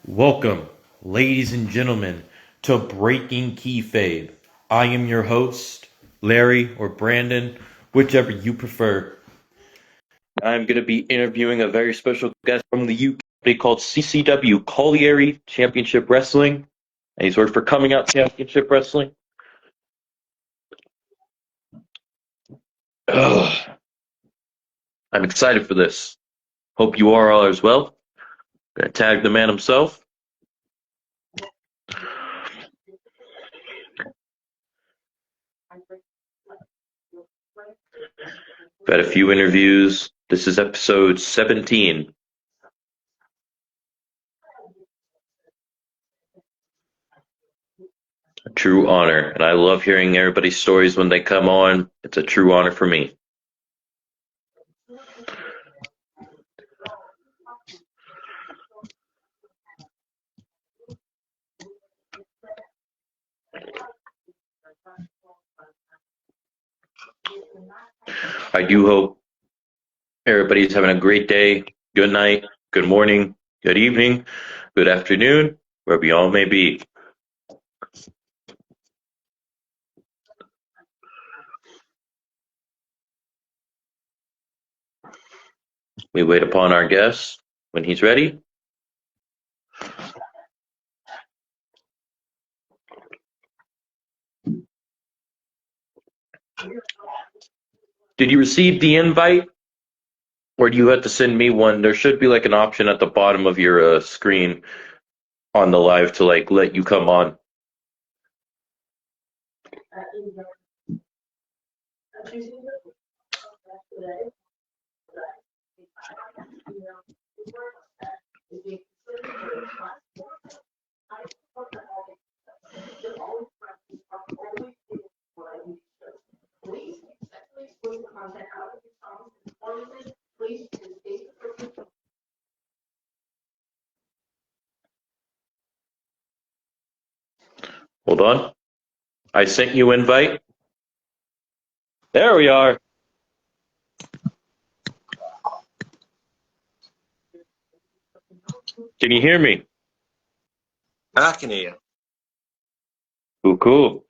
Welcome, ladies and gentlemen, to Breaking Keyfabe. I am your host, Larry or Brandon, whichever you prefer. I'm going to be interviewing a very special guest from the UK called CCW, Colliery Championship Wrestling. And he's worked for Coming Out Championship Wrestling. Ugh. I'm excited for this. Hope you are all as well. Gonna tag the man himself. I've had a few interviews. This is episode 17. A true honor. And I love hearing everybody's stories when they come on. It's a true honor for me. I do hope everybody's having a great day, good night, good morning, good evening, good afternoon, wherever you all may be. We wait upon our guest when he's ready. Did you receive the invite? Or do you have to send me one? There should be like an option at the bottom of your screen on the live to like let you come on. Hold on. I sent you invite. There we are. Can you hear me? I can hear you. Cool.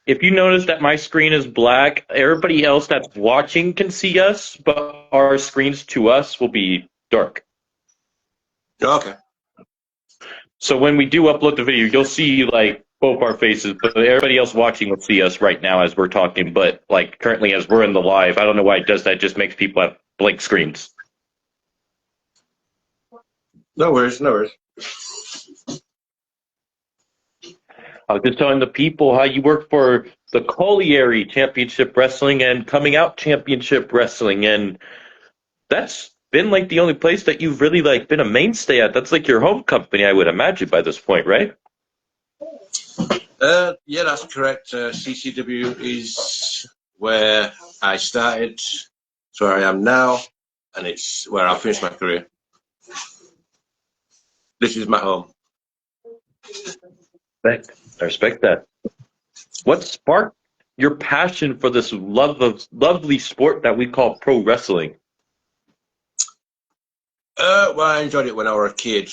If you notice that my screen is black, everybody else that's watching can see us, but our screens to us will be dark. Okay. So when we do upload the video, you'll see like both our faces, but everybody else watching will see us right now as we're talking. But like currently as we're in the live, I don't know why it does that. It just makes people have blank screens. No worries. I was just telling the people how you work for the Colliery Championship Wrestling and Coming Out Championship Wrestling, and that's been like the only place that you've really like been a mainstay at. That's like your home company, I would imagine by this point, right? Yeah, that's correct. CCW is where I started. It's where I am now, and it's where I finished my career. This is my home. I respect that. What sparked your passion for this lovely sport that we call pro wrestling? Well, I enjoyed it when I was a kid,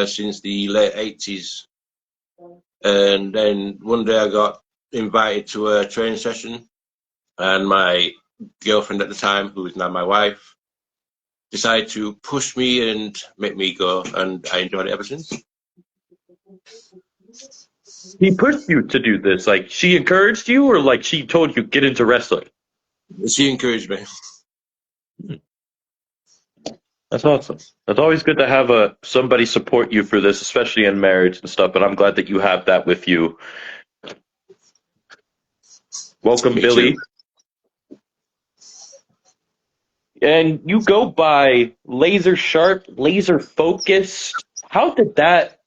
since the late 80s. And then one day I got invited to a training session, and my girlfriend at the time, who is now my wife, decided to push me and make me go, and I enjoyed it ever since. He pushed you to do this. Like she encouraged you, or like she told you get into wrestling? She encouraged me. That's awesome. It's always good to have somebody support you for this, especially in marriage and stuff. And I'm glad that you have that with you. Welcome, Me Billy. too. And you go by laser sharp, laser focused. How did that?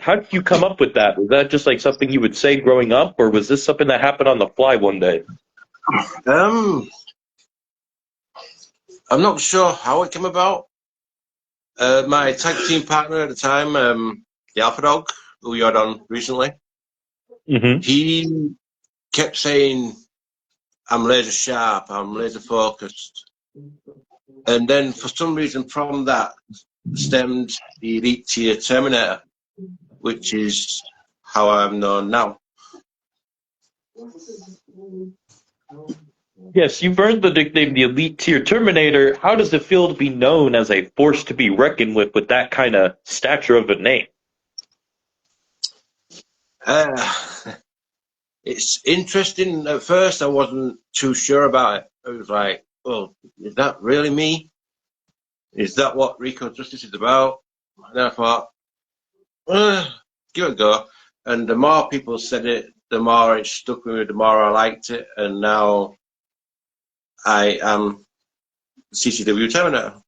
How did you come up with that? Was that just like something you would say growing up, or was this something that happened on the fly one day? I'm not sure how it came about. My tag team partner at the time, the Alpha Dog, who you had on recently, he kept saying, I'm laser sharp, I'm laser focused. And then for some reason from that, stemmed the Elite Tier Terminator, which is how I'm known now. Yes, you've earned the nickname the Elite Tier Terminator. How does it feel to be known as a force to be reckoned with that kind of stature of a name? Uh, it's interesting. At first, I wasn't too sure about it. I was like, "Oh, is that really me? Is that what Rico Justice is about?" And I thought, give it a go. And the more people said it, the more it stuck with me, the more I liked it. And now I am CCW Terminator.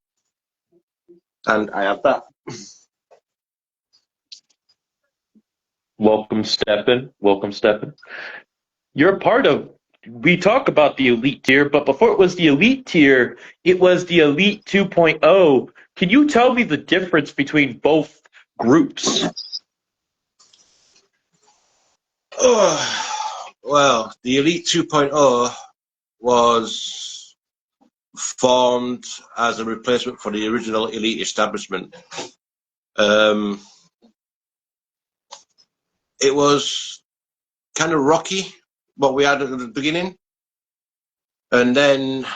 And I have that. Welcome, Stephen. Welcome, Stephen. You're a part of. We talk about the Elite Tier, but before it was the Elite Tier, it was the Elite 2.0. Can you tell me the difference between both groups? Oh, well, the Elite 2.0 was formed as a replacement for the original Elite establishment. It was kind of rocky, what we had at the beginning. And then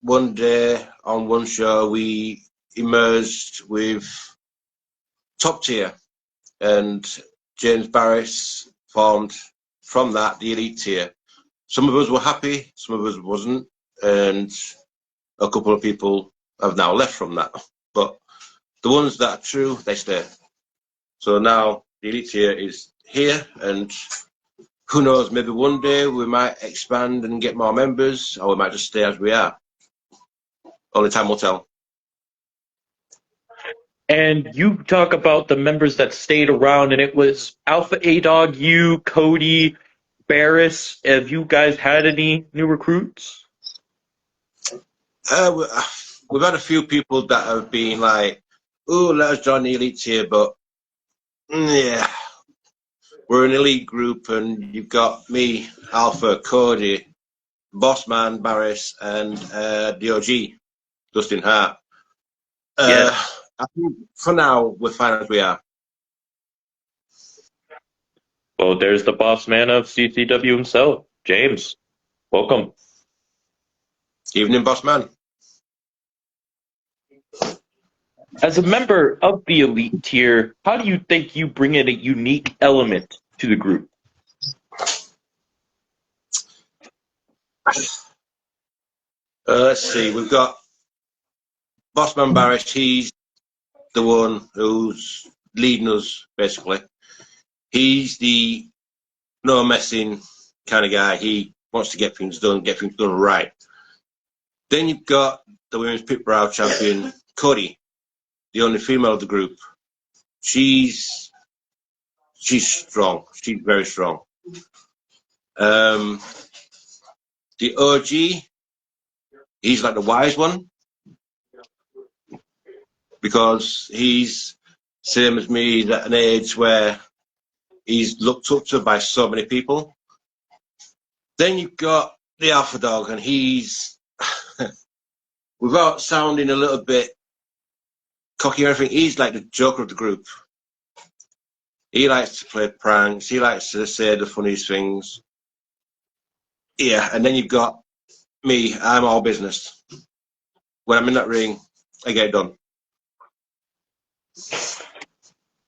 one day on one show, we emerged with Top Tier, and James Barris formed from that the Elite Tier. Some of us were happy, some of us wasn't, and a couple of people have now left from that. But the ones that are true, they stay. So now the Elite Tier is here, and who knows, maybe one day we might expand and get more members, or we might just stay as we are. Only time will tell. And you talk about the members that stayed around, and it was Alpha A Dog, you, Cody, Barris. Have you guys had any new recruits? We've had a few people that have been like, "Oh, let us join the Elite Tier," but yeah, we're an elite group, and you've got me, Alpha, Cody, Bossman, Barris, and the OG, Dustin Hart. Yes. I think for now we're fine as we are. Well, there's the boss man of CCW himself, James. Welcome. Evening, Bossman. As a member of the Elite Tier, how do you think you bring in a unique element to the group? Let's see, we've got Bossman Barris. He's the one who's leading us, basically. He's the no messing kind of guy. He wants to get things done right. Then you've got the women's pit brow champion, Cody, the only female of the group. She's strong. She's very strong. The OG, he's like the wise one because he's same as me. He's at an age where he's looked up to by so many people. Then you've got the Alpha Dog, and he's, without sounding a little bit cocky or anything, he's like the joker of the group. He likes to play pranks. He likes to say the funniest things. Yeah, and then you've got me. I'm all business. When I'm in that ring, I get it done.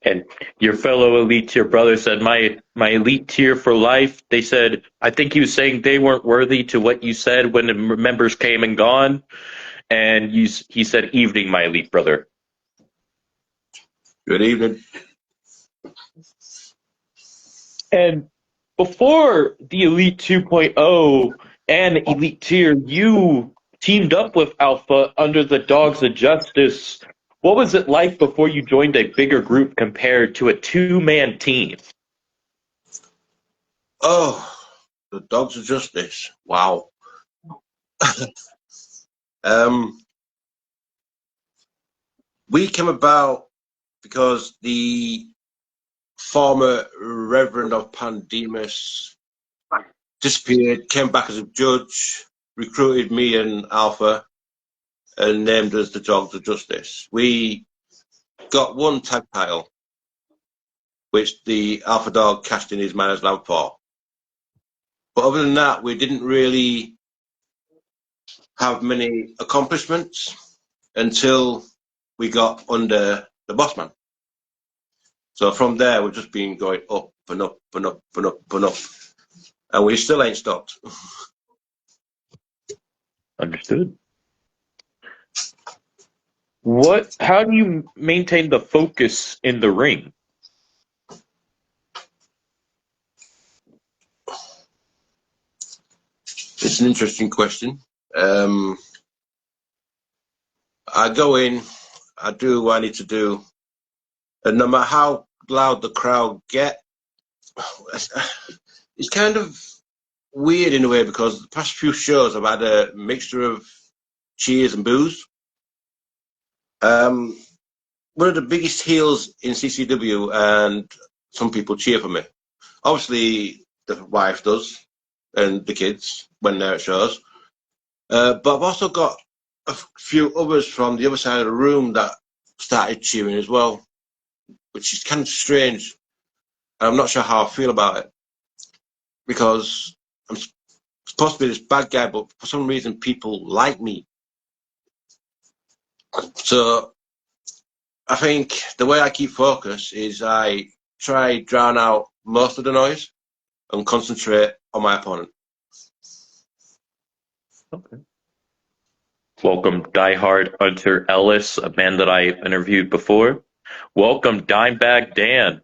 And your fellow Elite Tier brother said, my Elite Tier for life. They said, I think he was saying they weren't worthy to what you said when the members came and gone. And he said, evening, my Elite brother. Good evening. And before the Elite 2.0 and Elite Tier, you teamed up with Alpha under the Dogs of Justice. What was it like before you joined a bigger group compared to a two-man team? Oh, the Dogs of Justice. Wow. We came about because the former Reverend of Pandemus disappeared, came back as a judge, recruited me and Alpha, and named us the Dogs of Justice. We got one tag title, which the Alpha Dog cashed in his Miners Lab for. But other than that, we didn't really have many accomplishments until we got under the Bossman. So from there, we've just been going up and up and up and up and up. And we still ain't stopped. Understood. How do you maintain the focus in the ring? It's an interesting question. I go in, I do what I need to do, and no matter how loud the crowd get, it's kind of weird in a way because the past few shows I've had a mixture of cheers and boos. One of the biggest heels in CCW, and some people cheer for me. Obviously, the wife does, and the kids when they're at shows. But I've also got a few others from the other side of the room that started cheering as well, which is kind of strange. I'm not sure how I feel about it because I'm supposed to be this bad guy, but for some reason people like me. So I think the way I keep focus is I try drown out most of the noise and concentrate on my opponent. Okay. Welcome, diehard Hunter Ellis, a man that I interviewed before. Welcome, Dimebag Dan,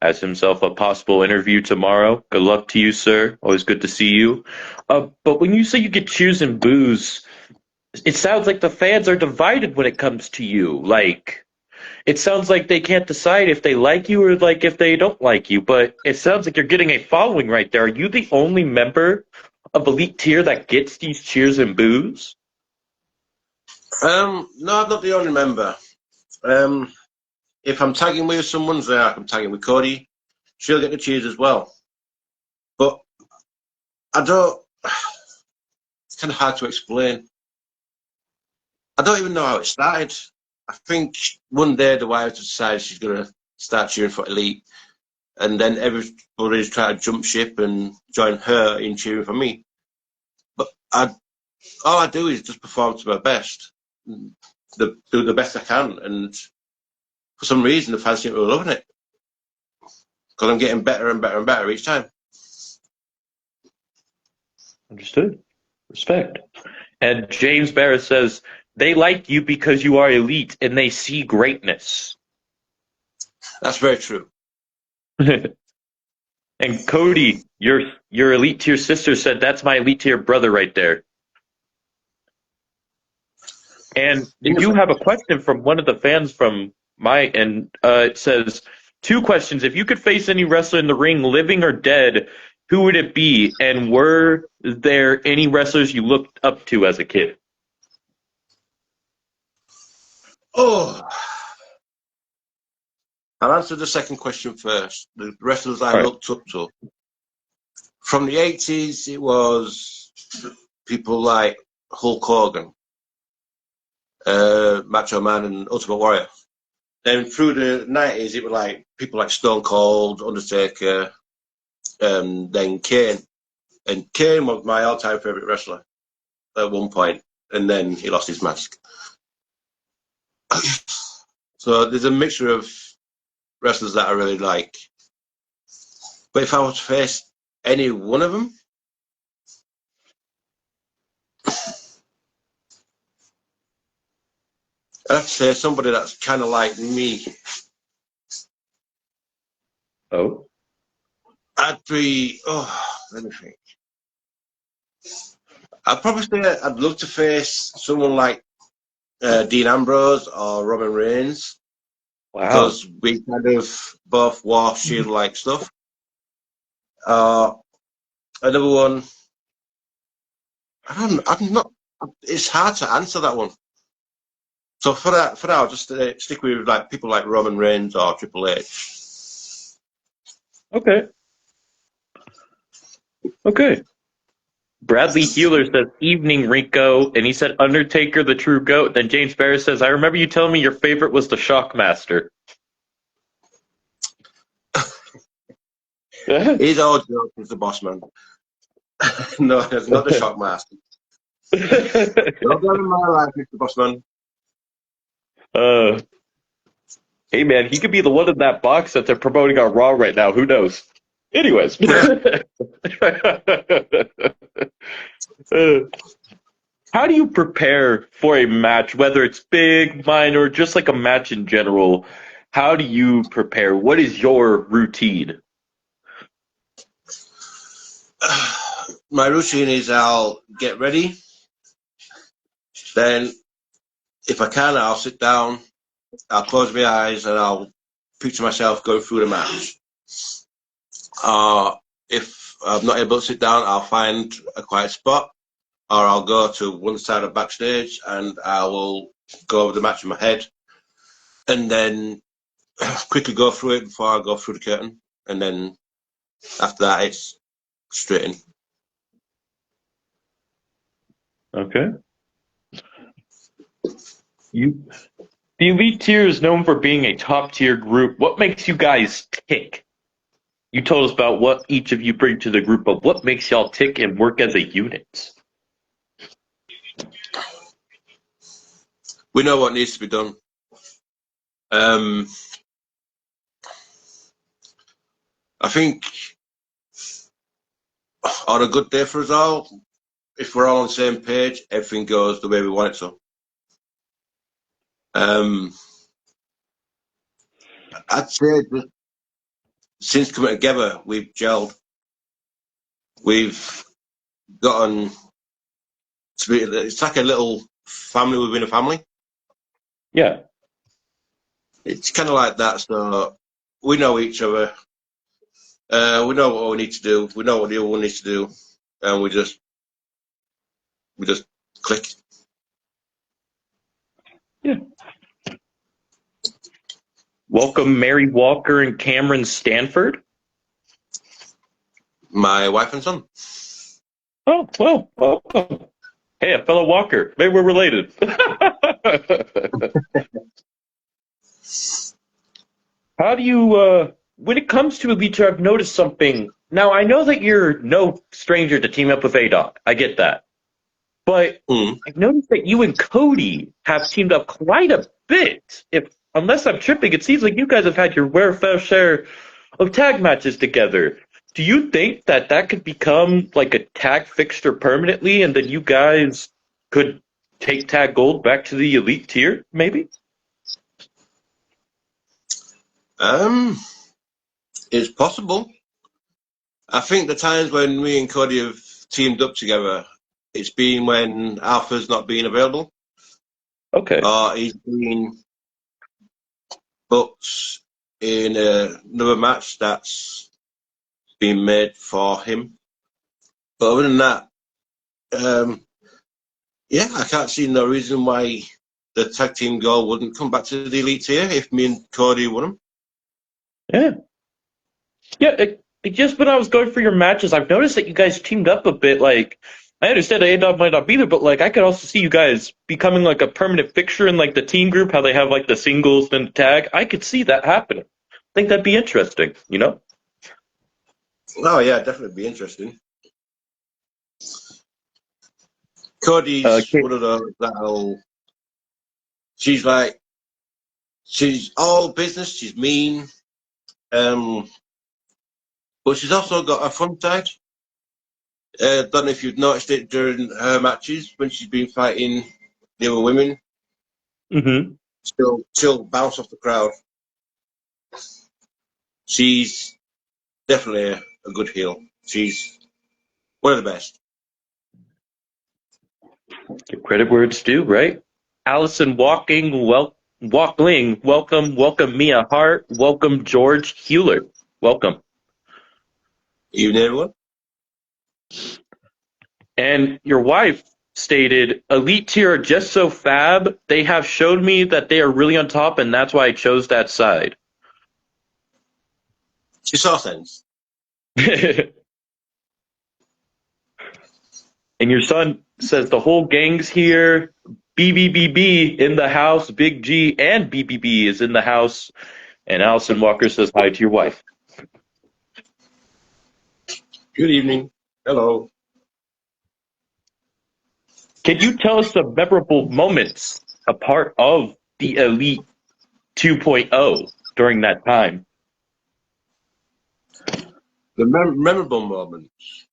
has himself a possible interview tomorrow. Good luck to you, sir. Always good to see you. But when you say you get cheers and boos, it sounds like the fans are divided when it comes to you. Like, it sounds like they can't decide if they like you or like if they don't like you. But it sounds like you're getting a following right there. Are you the only member of Elite Tier that gets these cheers and boos? No, I'm not the only member. If I'm tagging with someone, say I'm tagging with Cody, she'll get the cheers as well. But I don't. It's kind of hard to explain. I don't even know how it started. I think one day the wife decided she's going to start cheering for Elite, and then everybody's trying to jump ship and join her in cheering for me. But all I do is just perform to my best, do the best I can, and for some reason the fans seem to be loving it because I'm getting better and better and better each time. Understood. Respect. And James Barrett says, they like you because you are elite and they see greatness. That's very true. And Cody, your elite tier sister said, that's my elite tier brother right there. And you have a question from one of the fans from my end. It says, 2 questions. If you could face any wrestler in the ring, living or dead, who would it be? And were there any wrestlers you looked up to as a kid? Oh, I'll answer the second question first. The wrestlers I looked up to. From the 80s, it was people like Hulk Hogan, Macho Man, and Ultimate Warrior. Then through the 90s, it was like people like Stone Cold, Undertaker, then Kane. And Kane was my all-time favorite wrestler at one point, and then he lost his mask. So there's a mixture of wrestlers that I really like. But if I was to face any one of them, I'd have to say somebody that's kind of like me. Oh? Let me think. I'd probably say I'd love to face someone like Dean Ambrose or Roman Reigns. Wow. Because we kind of both wore Shield-like stuff. Another one, I'm not, it's hard to answer that one. So for now, I'll just stick with like people like Roman Reigns or Triple H. Okay. Bradley Healer says, "Evening, Rico," and he said, "Undertaker, the true goat." Then James Barris says, "I remember you telling me your favorite was the Shockmaster." He's all joke. He's the boss man. No, it's not the Shockmaster. Don't go in my life, Mr. Bossman. uh, hey man, he could be the one in that box that they're promoting on Raw right now. Who knows? Anyways, uh, how do you prepare for a match, whether it's big, minor, just like a match in general? How do you prepare? What is your routine? My routine is I'll get ready. Then, if I can, I'll sit down. I'll close my eyes and I'll picture myself going through the match. If I'm not able to sit down, I'll find a quiet spot, or I'll go to one side of backstage and I will go over the match in my head, and then quickly go through it before I go through the curtain, and then after that it's straight in. Okay. You The Elite Tier is known for being a top tier group. What makes you guys tick? You told us about what each of you bring to the group, but what makes y'all tick and work as a unit? We know what needs to be done. I think on a good day for us all, if we're all on the same page, everything goes the way we want it to. I'd say that since coming together, we've gelled. We've gotten to be, it's like a little family within a family. Yeah. It's kind of like that. So we know each other. We know what we need to do. We know what the other one needs to do, and we just click. Yeah. Welcome Mary Walker and Cameron Stanford. My wife and son. Oh, well, welcome. Hey, a fellow Walker. Maybe we're related. How do you, when it comes to Elite I've noticed something. Now, I know that you're no stranger to team up with A-Dog. I get that. But I've noticed that you and Cody have teamed up quite a bit. Unless I'm tripping, it seems like you guys have had your fair share of tag matches together. Do you think that that could become like a tag fixture permanently, and then you guys could take tag gold back to the elite tier, maybe? It's possible. I think the times when me and Cody have teamed up together, it's been when Alpha's not been available. Okay. Or he's been booked in another match that's been made for him. But other than that, yeah, I can't see no reason why the tag team goal wouldn't come back to the elite tier if me and Cody won them. Yeah. Yeah, just when I was going for your matches, I've noticed that you guys teamed up a bit. Like, I understand A-Dog might not be there, but like, I could also see you guys becoming like a permanent fixture in like the team group, how they have like the singles and the tag. I could see that happening. I think that'd be interesting, you know? Oh yeah, definitely be interesting. Cody's one of those that'll. She's all business. She's mean, but she's also got a fun side. Don't know if you've noticed it during her matches when she's been fighting the other women. Mm-hmm. She'll bounce off the crowd. She's definitely a good heel. She's one of the best. Give credit where it's due, right? Allison Walkling, welcome Mia Hart, welcome George Hewler, welcome. Evening, everyone. And your wife stated, Elite tier are just so fab. They have showed me that they are really on top, and that's why I chose that side. She saw things. And your son says the whole gang's here. BBBB in the house. Big G and BBB is in the house. And Allison Walker says hi to your wife. Good evening. Hello. Can you tell us some memorable moments a part of the Elite 2.0 during that time? The memorable moments.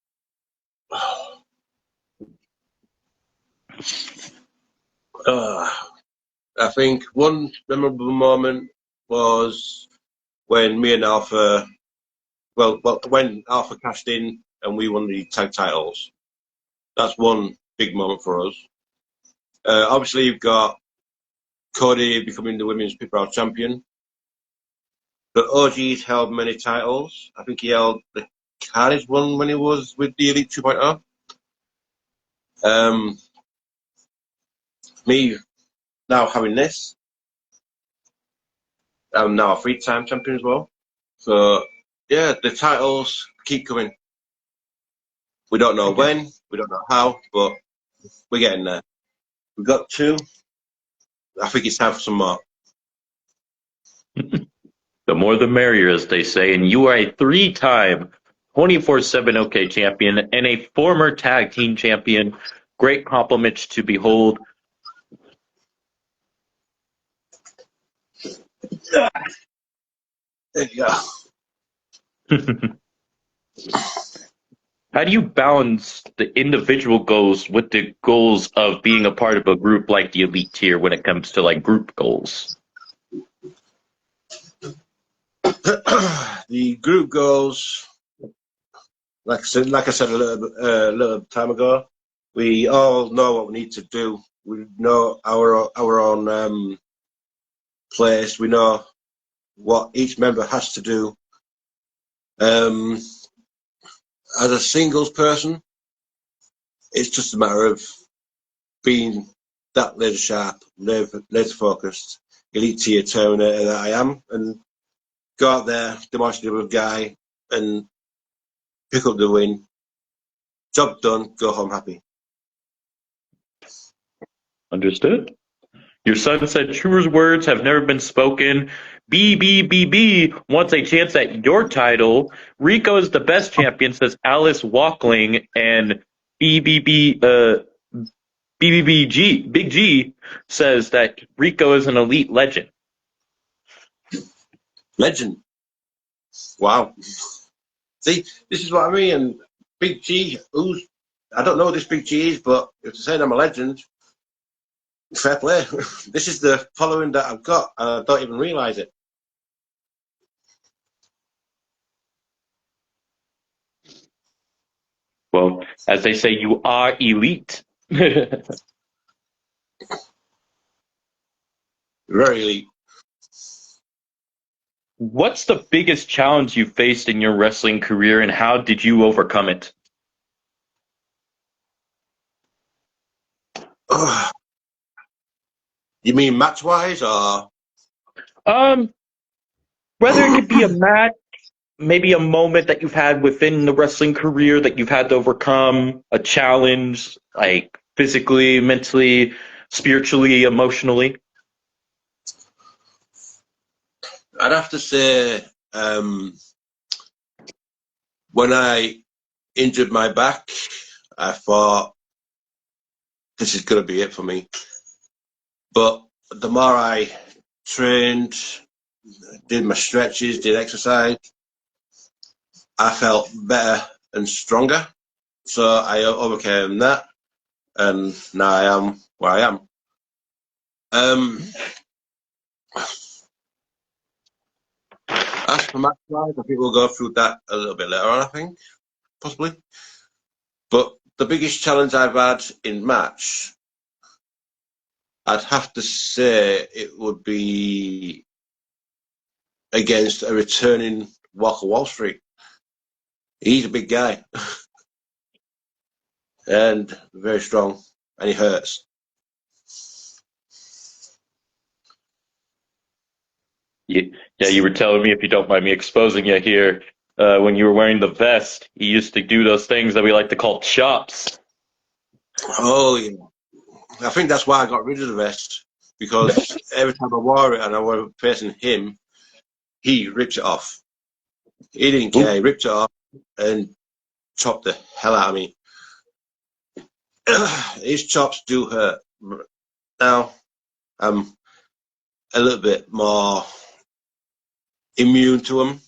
I think one memorable moment was when me and Alpha, when Alpha cashed in and we won the tag titles. That's one big moment for us. Obviously, you've got Cody becoming the women's Pit Row champion. But OG's held many titles. I think he held the Carnage one when he was with the Elite 2.0. Me now having this, I'm now a 3-time champion as well. So, yeah, the titles keep coming. We don't know when, we don't know how, but we're getting there. We've got 2. I think it's time for some more. The more the merrier, as they say. And you are a 3-time 24/7 OK champion and a former tag team champion. Great compliments to behold. There you go. How do you balance the individual goals with the goals of being a part of a group like the Elite Tier when it comes to like group goals? The group goals, like I said a little time ago, we all know what we need to do. We know our own place. We know what each member has to do. As a singles person, it's just a matter of being that laser sharp, laser focused, elite tier Terminator that I am, and go out there, demonstrative guy, and pick up the win. Job done, go home happy. Understood. Your son said truer words have never been spoken. BBBB wants a chance at your title. Rico is the best champion, says Alice Walkling. And BBB, BBBG, Big G says that Rico is an elite legend. Legend. Wow. See, this is what I mean. And Big G, I don't know who this Big G is, but if they're saying I'm a legend, fair play. This is the following that I've got, and I don't even realise it. Well, as they say, you are elite. Very elite. What's the biggest challenge you faced in your wrestling career, and how did you overcome it? You mean match-wise, or? Whether it could be a match, maybe a moment that you've had within the wrestling career that you've had to overcome, a challenge, like physically, mentally, spiritually, emotionally. I'd have to say, when I injured my back, I thought, this is going to be it for me. But the more I trained, did my stretches, did exercise, I felt better and stronger. So I overcame that, and now I am where I am. As for match wise, I think we'll go through that a little bit later on, I think, possibly. But the biggest challenge I've had in match, I'd have to say it would be against a returning Walker Wall Street. He's a big guy and very strong, and he hurts. Yeah, you were telling me, if you don't mind me exposing you here, when you were wearing the vest, you used to do those things that we like to call chops. Oh yeah, I think that's why I got rid of the vest because every time I wore it and I was facing him, he ripped it off. He didn't care. He Ooh, ripped it off and chopped the hell out of me. His chops do hurt. Now I'm a little bit more immune to them.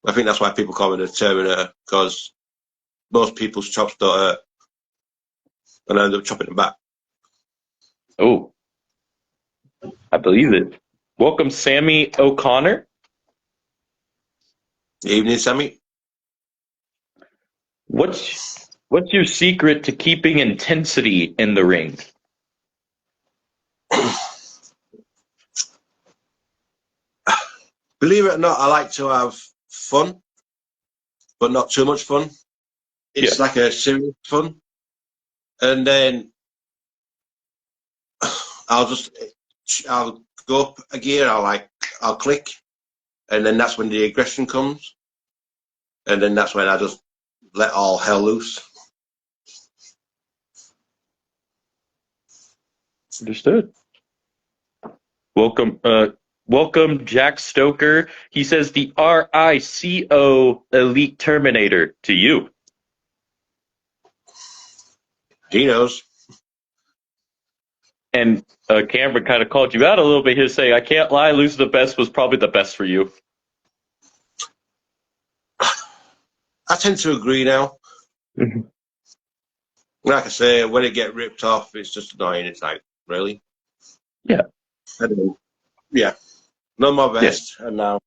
I think that's why people call me the Terminator because most people's chops don't hurt, and I end up chopping them back. oh, I believe it. Welcome, Sammy O'Connor. Evening, Sammy. What's your secret to keeping intensity in the ring? Believe it or not, I like to have fun, but not too much fun. Yeah, It's like a serious fun, and then I'll just I'll go up a gear. I'll click, and then that's when the aggression comes, and then that's when I just let all hell loose. understood. Welcome, welcome, Jack Stoker. He says the RICO Elite Terminator to you. He knows. And Cameron kind of called you out a little bit here, saying, "I can't lie, losing the best was probably the best for you." I tend to agree now. Mhm. Like I say, when it get ripped off, it's just annoying. It's like, really? Yeah, And then, yeah, not my yeah. best, and now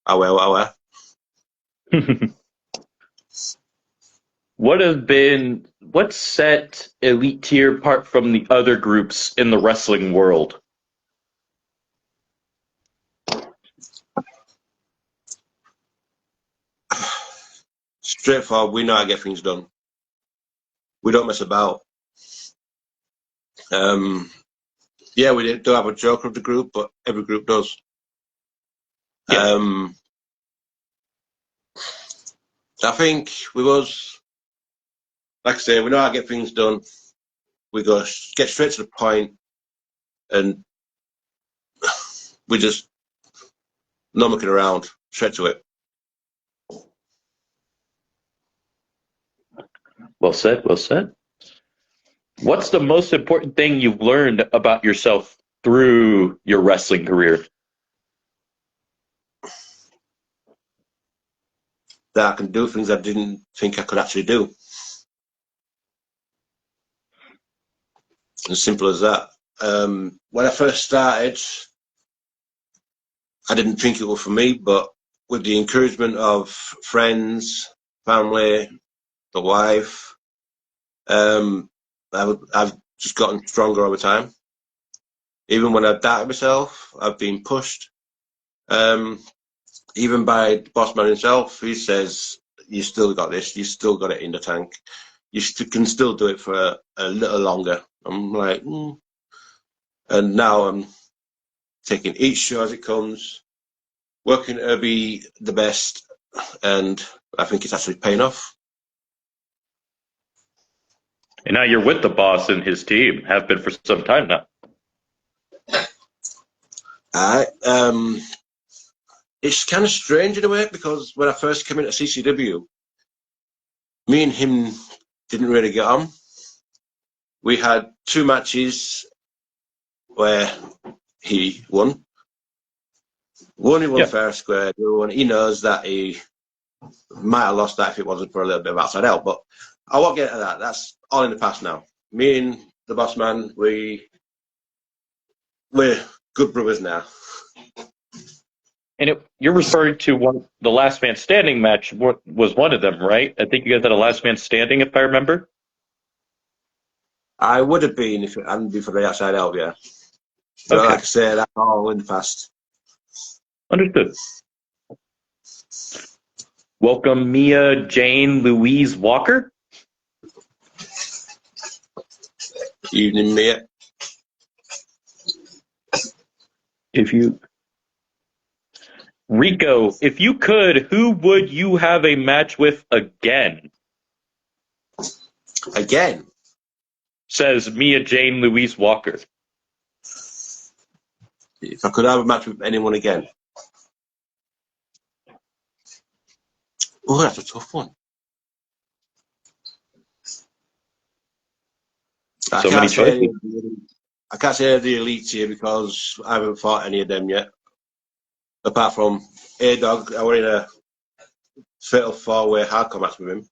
I wear what I wear. What set Elite Tier apart from the other groups in the wrestling world? Straightforward. We know how to get things done. We don't mess about. Um, yeah, we do have a joker of the group, but every group does. Yeah, Um, I think we was, like I say, we know how to get things done. We get straight to the point, and we just no mucking around, straight to it. well said, well said. What's the most important thing you've learned about yourself through your wrestling career? That I can do things I didn't think I could actually do. As simple as that. When I first started, I didn't think it was for me, but with the encouragement of friends, family, the wife, um, I've just gotten stronger over time. Even when I've doubted myself, I've been pushed. Um, even by the boss man himself, he says, "You still got this. You still got it in the tank. Can still do it for a little longer." I'm like, and now I'm taking each show as it comes, working to be the best, and I think it's actually paying off. And now you're with the boss and his team, have been for some time now. I It's kind of strange in a way because when I first came into CCW, me and him didn't really get on. We had two matches where he won. One he won Yeah, fair and square. The other one he knows that he might have lost that if it wasn't for a little bit of outside help. But I won't get into that. That's all in the past now. Me and the boss man, we're good brothers now. and you're referring to the Last Man Standing match was one of them, right? I think you guys had a Last Man Standing, if I remember. I would have been if it hadn't been for the outside help, yeah. But like Okay, I say, that's all in the past. understood. Welcome, Mia Jane Louise Walker. Evening, mate. If you Rico, if you could, who would you have a match with again? Again, Says Mia Jane Louise Walker. if I could have a match with anyone again. Oh, that's a tough one. So many choices. I can't say any of the elites here because I haven't fought any of them yet. Apart from A-Dog, I were in a fatal four-way hardcore match with him.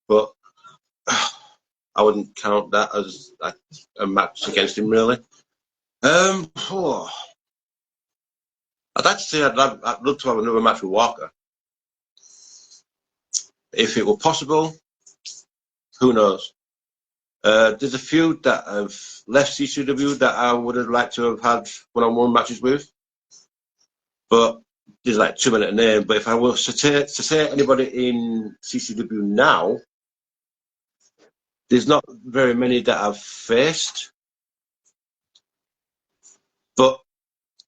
But I wouldn't count that as a match against him, really. Oh, I'd like to say I'd love to have another match with Walker. If it were possible, who knows? There's a few that have left CCW that I would have liked to have had one-on-one matches with, but there's like too many to name. But if I was to say anybody in CCW now, there's not very many that I've faced. But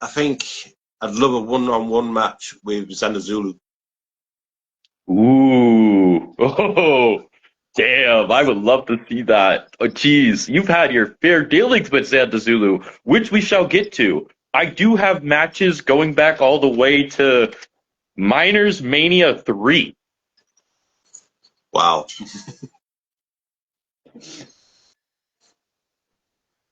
I think I'd love a one-on-one match with Xander Zulu. Ooh. Oh, damn. I would love to see that. Oh, geez. You've had your fair dealings with Santa Zulu, which we shall get to. I do have matches going back all the way to Miners Mania 3. Wow.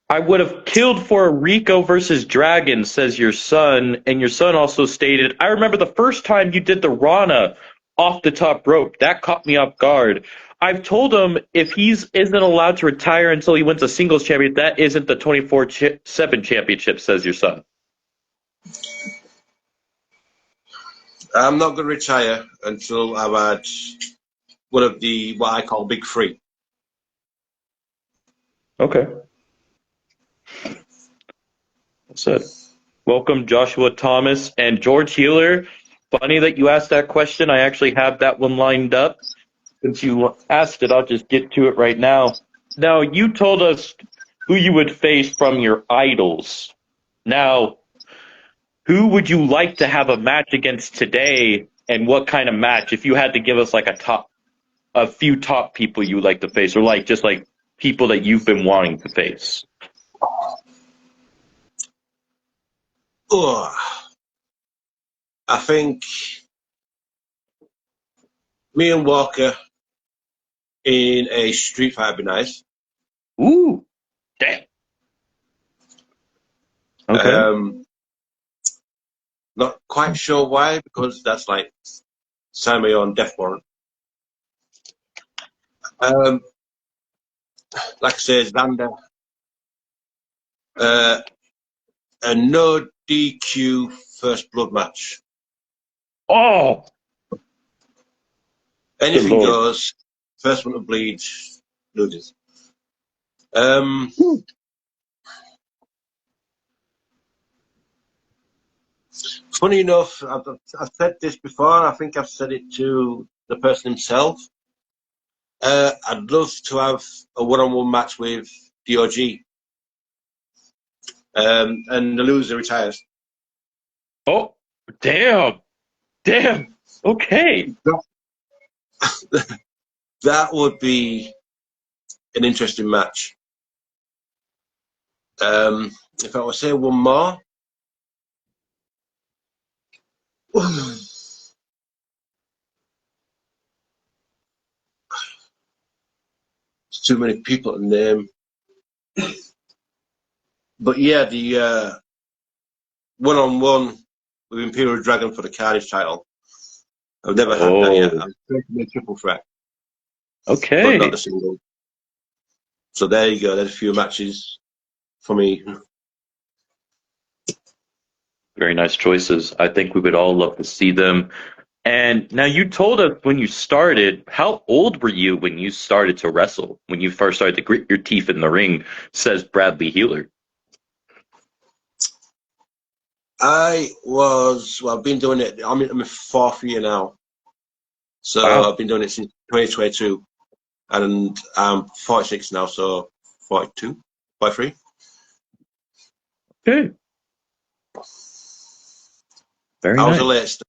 I would have killed for a Rico versus Dragon, says your son. And your son also stated, I remember the first time you did the Rana off the top rope. That caught me off guard. I've told him if he's isn't allowed to retire until he wins a singles champion, that isn't the 24/7 championship, says your son. I'm not going to retire until I've had one of the, what I call big three. Okay. That's it. Welcome, Joshua Thomas and George Healer. Funny that you asked that question. I actually have that one lined up. Since you asked it, I'll just get to it right now. Now, you told us who you would face from your idols. Now, who would you like to have a match against today, and what kind of match? If you had to give us like a few top people you would like to face, or like just like people that you've been wanting to face. Oh, I think me and Walker in a street fight would be nice. Ooh, damn. Okay. Not quite sure why, because that's like sign me on death warrant. Um, like I say, Xander, a no DQ first blood match. Oh, good Anything lord. goes. First one to bleed loses. Funny enough, I've said this before. I think I've said it to the person himself. I'd love to have a one-on-one match with DOG, and the loser retires. Oh, damn. Damn. Okay. That would be an interesting match. If I were to say one more, there's too many people to name. But yeah, the one-on-one with Imperial Dragon for the Cardiff title. I've never had that yet. Oh, I'm expecting a triple threat, but not okay. the single. So there you go. There's a few matches for me. Very nice choices. I think we would all love to see them. And now you told us when you started, how old were you when you started to wrestle? When you first started to grit your teeth in the ring, says Bradley Healer. I've been doing it. I'm in my fourth year now. So Wow. I've been doing it since 2022. And I'm 46 now, so 42, 43. Okay. Very I was a nice. late start.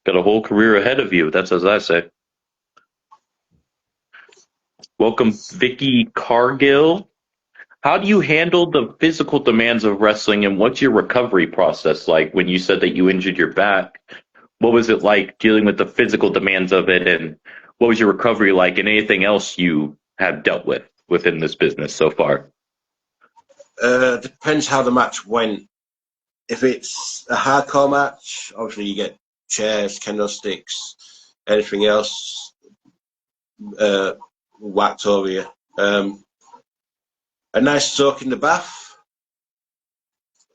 Got a whole career ahead of you. That's as I say. Welcome, Vicky Cargill. How do you handle the physical demands of wrestling, and what's your recovery process like? When you said that you injured your back, what was it like dealing with the physical demands of it, and what was your recovery like, and anything else you have dealt with within this business so far? Depends how the match went. If it's a hardcore match, obviously you get chairs, kendo sticks, anything else whacked over you. A nice soak in the bath,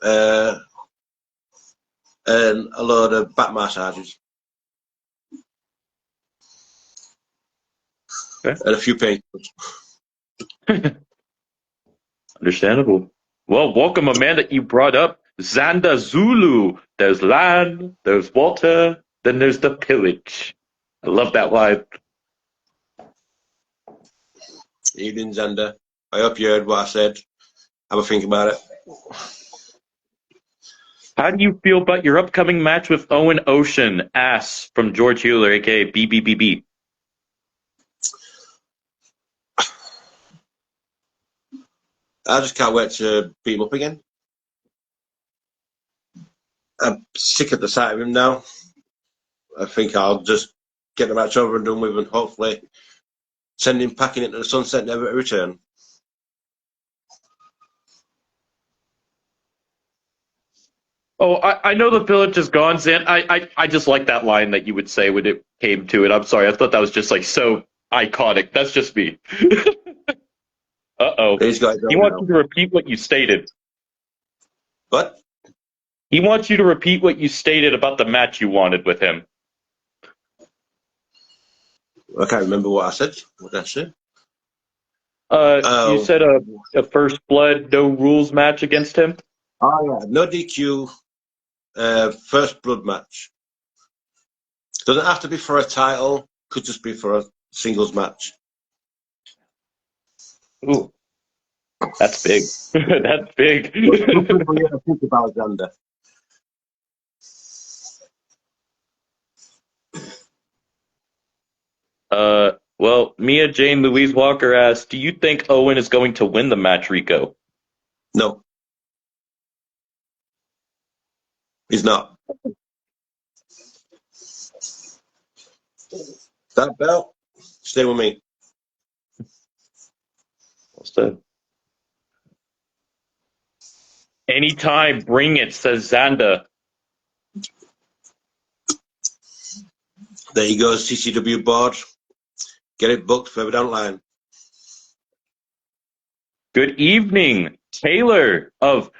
uh, and a load of back massages, Okay. and a few painkillers. Understandable. Well, welcome, a man that you brought up, Xanda Zulu. There's Lan, there's Walter, then there's the pillage. I love that line. Evening, Xander. I hope you heard what I said. Have a think about it. How do you feel about your upcoming match with Owen Ocean, Ass from George Healer, aka BBBB? I just can't wait to beat him up again. I'm sick of the sight of him now. I think I'll just get the match over and done with and hopefully send him packing into the sunset, never to return. Oh, I know the village is gone, Zan. I just like that line that you would say when it came to it. I'm sorry, I thought that was just like so iconic. That's just me. Uh-oh. He's got it He done wants now. you to repeat what you stated. But He wants you to repeat what you stated about the match you wanted with him. I can't remember what I said. What did I say? You Oh, said a first blood, no rules match against him? yeah. No DQ, first blood match. Doesn't have to be for a title. Could just be for a singles match. Ooh, that's big. That's big. Good people you ever think about Xander. Well, Mia Jane Louise Walker asked, do you think Owen is going to win the match, Rico? No, he's not. That belt, stay with me. Well said. Anytime, bring it, says Xanda. There you go, CCW board. Get it booked further down the line. Good evening, Taylor of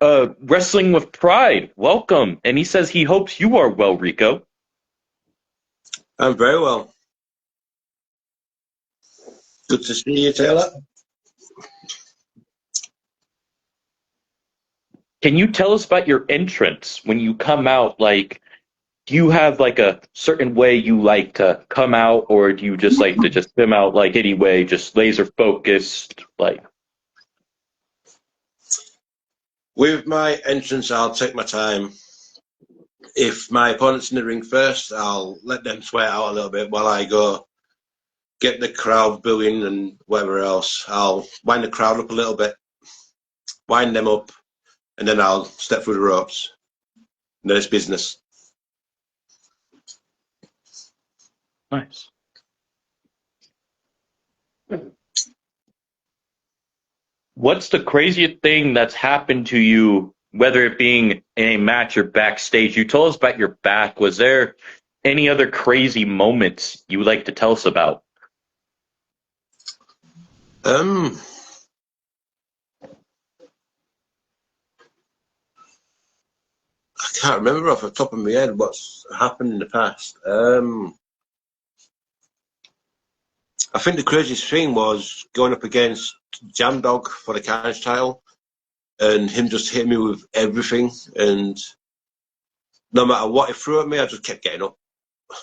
Wrestling with Pride. Welcome. And he says he hopes you are well, Rico. I'm very well. Good to see you, Taylor. Can you tell us about your entrance when you come out? Like, do you have like a certain way you like to come out, or do you just like to just come out like any way, just laser focused? Like, With my entrance, I'll take my time. If my opponent's in the ring first, I'll let them sweat out a little bit while I go get the crowd booing and whatever else. I'll wind the crowd up a little bit, wind them up, and then I'll step through the ropes. And then it's business. nice. What's the craziest thing that's happened to you, whether it being in a match or backstage? You told us about your back. Was there any other crazy moments you would like to tell us about? Um, I can't remember off the top of my head what's happened in the past. I think the craziest thing was going up against Jam Dog for the Carnage title, and him just hitting me with everything. And no matter what he threw at me, I just kept getting up.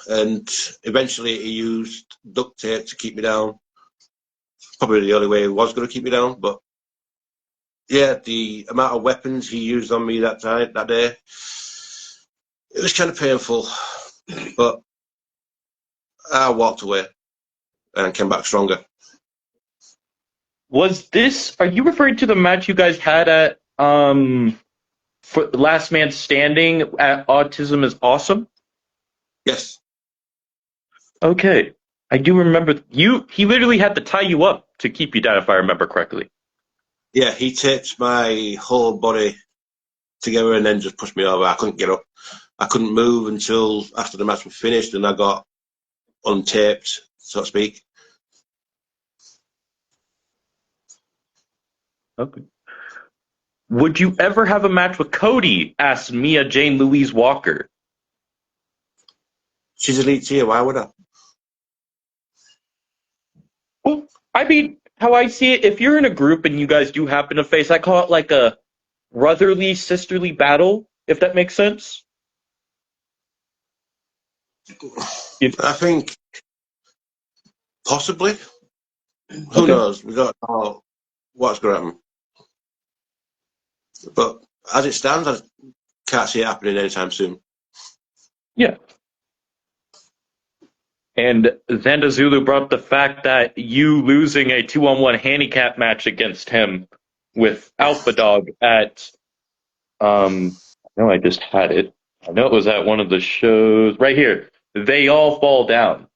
And eventually, he used duct tape to keep me down. Probably the only way he was going to keep me down. But yeah, the amount of weapons he used on me that day, it was kind of painful. But I walked away and came back stronger. Are you referring to the match you guys had at for Last Man Standing at Autism is Awesome? Yes. Okay. I do remember he literally had to tie you up to keep you down if I remember correctly. Yeah, he taped my whole body together and then just pushed me over. I couldn't get up. I couldn't move until after the match was finished and I got untaped, so to speak. Okay. Would you ever have a match with Cody? Asked Mia Jane Louise Walker. She's elite tier, why would I? Well, I mean, how I see it, if you're in a group and you guys do happen to face, I call it like a brotherly, sisterly battle, if that makes sense. I think possibly. Who Okay. knows? We don't know what's going to happen. But as it stands, I can't see it happening anytime soon. Yeah. And Xanda Zulu brought up the fact that you losing a 2-on-1 handicap match against him with Alpha Dog at I know I just had it. I know it was at one of the shows right here. They all fall down.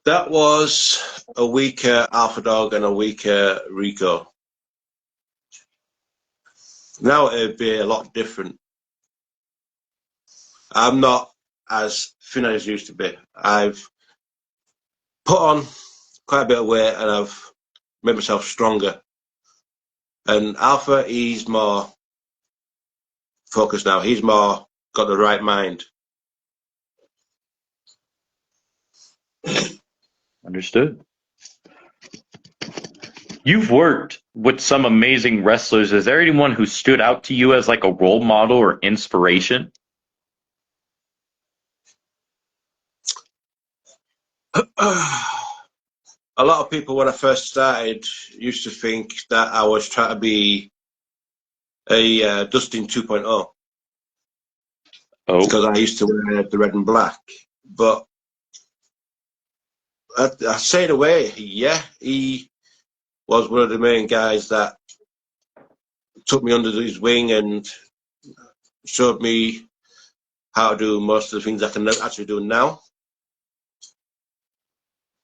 That was a weaker Alpha Dog and a weaker Rico. Now it'd be a lot different. I'm not as thin as I used to be. I've put on quite a bit of weight and I've made myself stronger. And Alpha, he's more focused now. He's more got the right mind. Understood. You've worked with some amazing wrestlers. Is there anyone who stood out to you as like a role model or inspiration? A lot of people, when I first started, used to think that I was trying to be a Dustin 2.0 Oh, because I used to wear the red and black. But I say it away, yeah, he was one of the main guys that took me under his wing and showed me how to do most of the things I can actually do now.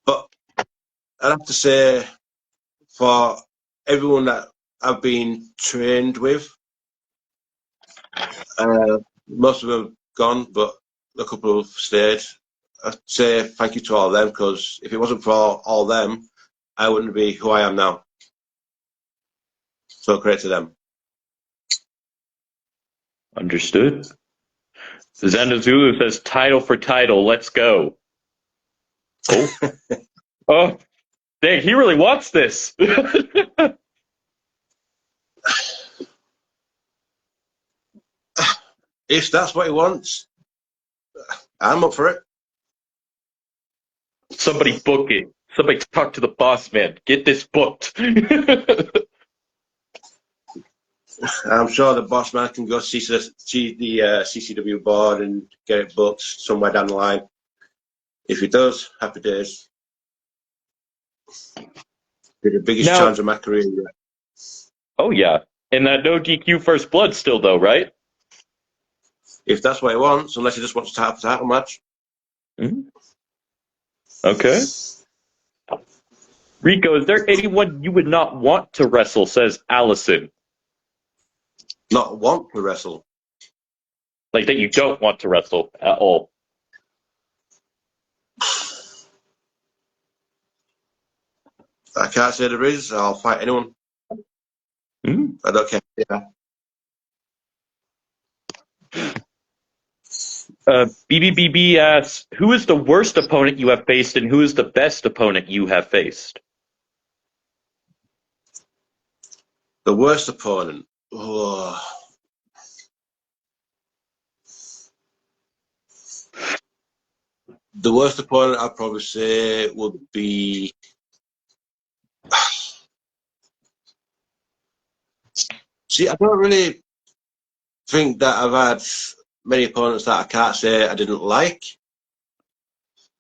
But I'd have to say, for everyone that I've been trained with, most of them have gone, but a couple have stayed. I'd say thank you to all of them because if it wasn't for all them, I wouldn't be who I am now. So credit to them. understood. Xanda Zulu says title for title. Let's go. Oh, oh, dang, he really wants this. If that's what he wants, I'm up for it. Somebody book it. Somebody talk to the boss man. Get this booked. I'm sure the boss man can go see the CCW board and get it booked somewhere down the line. If he does, happy days. Be the biggest Now, challenge of my career yet. oh yeah, and that no DQ first blood still though, right? If that's what he wants, unless he just wants to have a title match. Mhm. Okay. Rico, is there anyone you would not want to wrestle? Says Allison. Not want to wrestle. Like that you don't want to wrestle at all. I can't say there is. I'll fight anyone. Mm-hmm. I don't care. Yeah. BBBB asks, who is the worst opponent you have faced and who is the best opponent you have faced? The worst opponent. Oh. The worst opponent I'd probably say would be. See, I don't really think that I've had many opponents that I can't say I didn't like.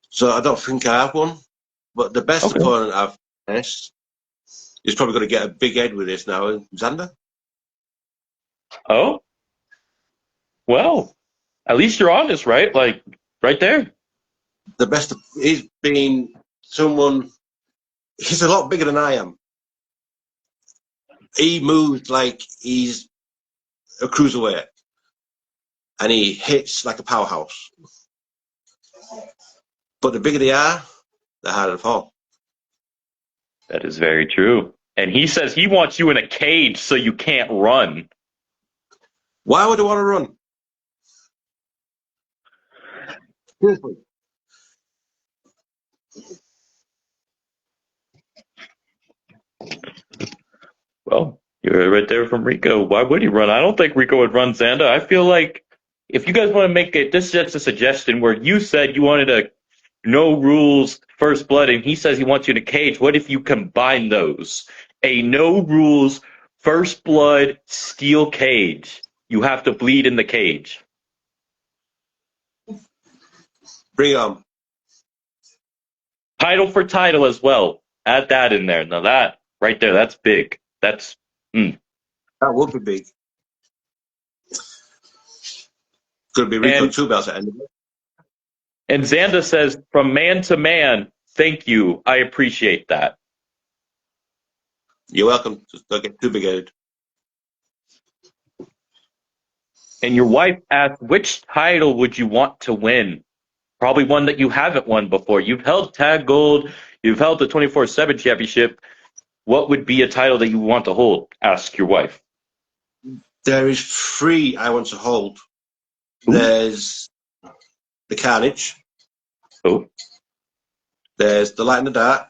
So I don't think I have one. But the best Okay. opponent I've faced is probably going to get a big head with this now, Xander. Oh, well, at least you're honest, right? Like, right there. The best, he's been someone, he's a lot bigger than I am. He moves like he's a cruiserweight, and he hits like a powerhouse. But the bigger they are, the harder to fall. That is very true. And he says he wants you in a cage so you can't run. Why would I want to run? Seriously. Well, you're right there from Rico. Why would he run? I don't think Rico would run Xanda. I feel like if you guys want to make it, this is just a suggestion where you said you wanted a no rules first blood, and he says he wants you in a cage. What if you combine those? A no rules first blood steel cage. You have to bleed in the cage. Bring it on. Title for title as well. Add that in there. Now that right there, that's big. That's That would be big. Could be Rico and 2 belts at end of it. and Xanda says from man to man, thank you. I appreciate that. You're welcome. Just don't get too big headed. And your wife asked, which title would you want to win? Probably one that you haven't won before. You've held Tag Gold, you've held the 24/7 championship. What would be a title that you want to hold? Ask your wife. There is 3 I want to hold. Ooh. There's the Carnage. Oh, There's the Light and the Dark.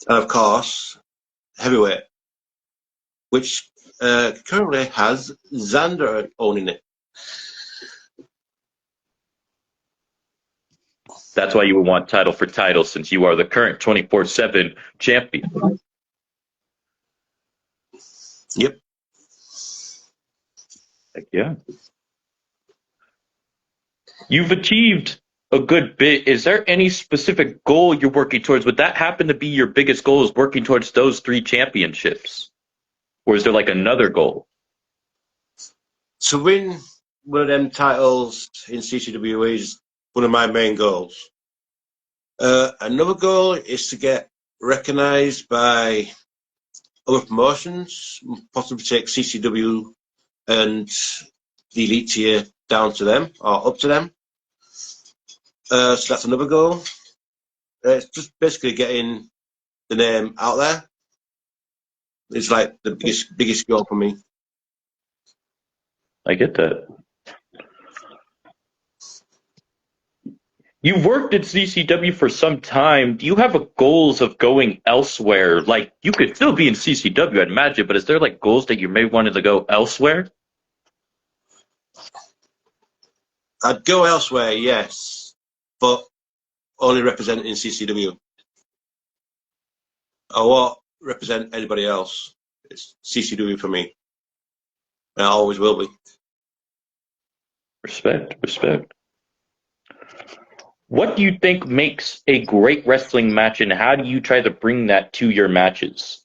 And of course, Heavyweight, which currently has Xander owning it. that's why you would want title for title since you are the current 24/7 champion. Yep. Heck yeah. You've achieved a good bit. Is there any specific goal you're working towards? Would that happen to be your biggest goal is working towards those 3 championships? Or is there like another goal? To win one of them titles in CCW is one of my main goals. Another goal is to get recognized by other promotions, possibly take CCW and the elite tier down to them or up to them. So that's another goal. It's just basically getting the name out there. It's like the biggest goal for me. I get that. You've worked at CCW for some time. Do you have a goals of going elsewhere? Like you could still be in CCW, I'd imagine, but is there like goals that you may wanted to go elsewhere? I'd go elsewhere, yes, but only representing CCW. I won't represent anybody else. It's CCW for me. And I always will be. Respect, respect. What do you think makes a great wrestling match, and how do you try to bring that to your matches?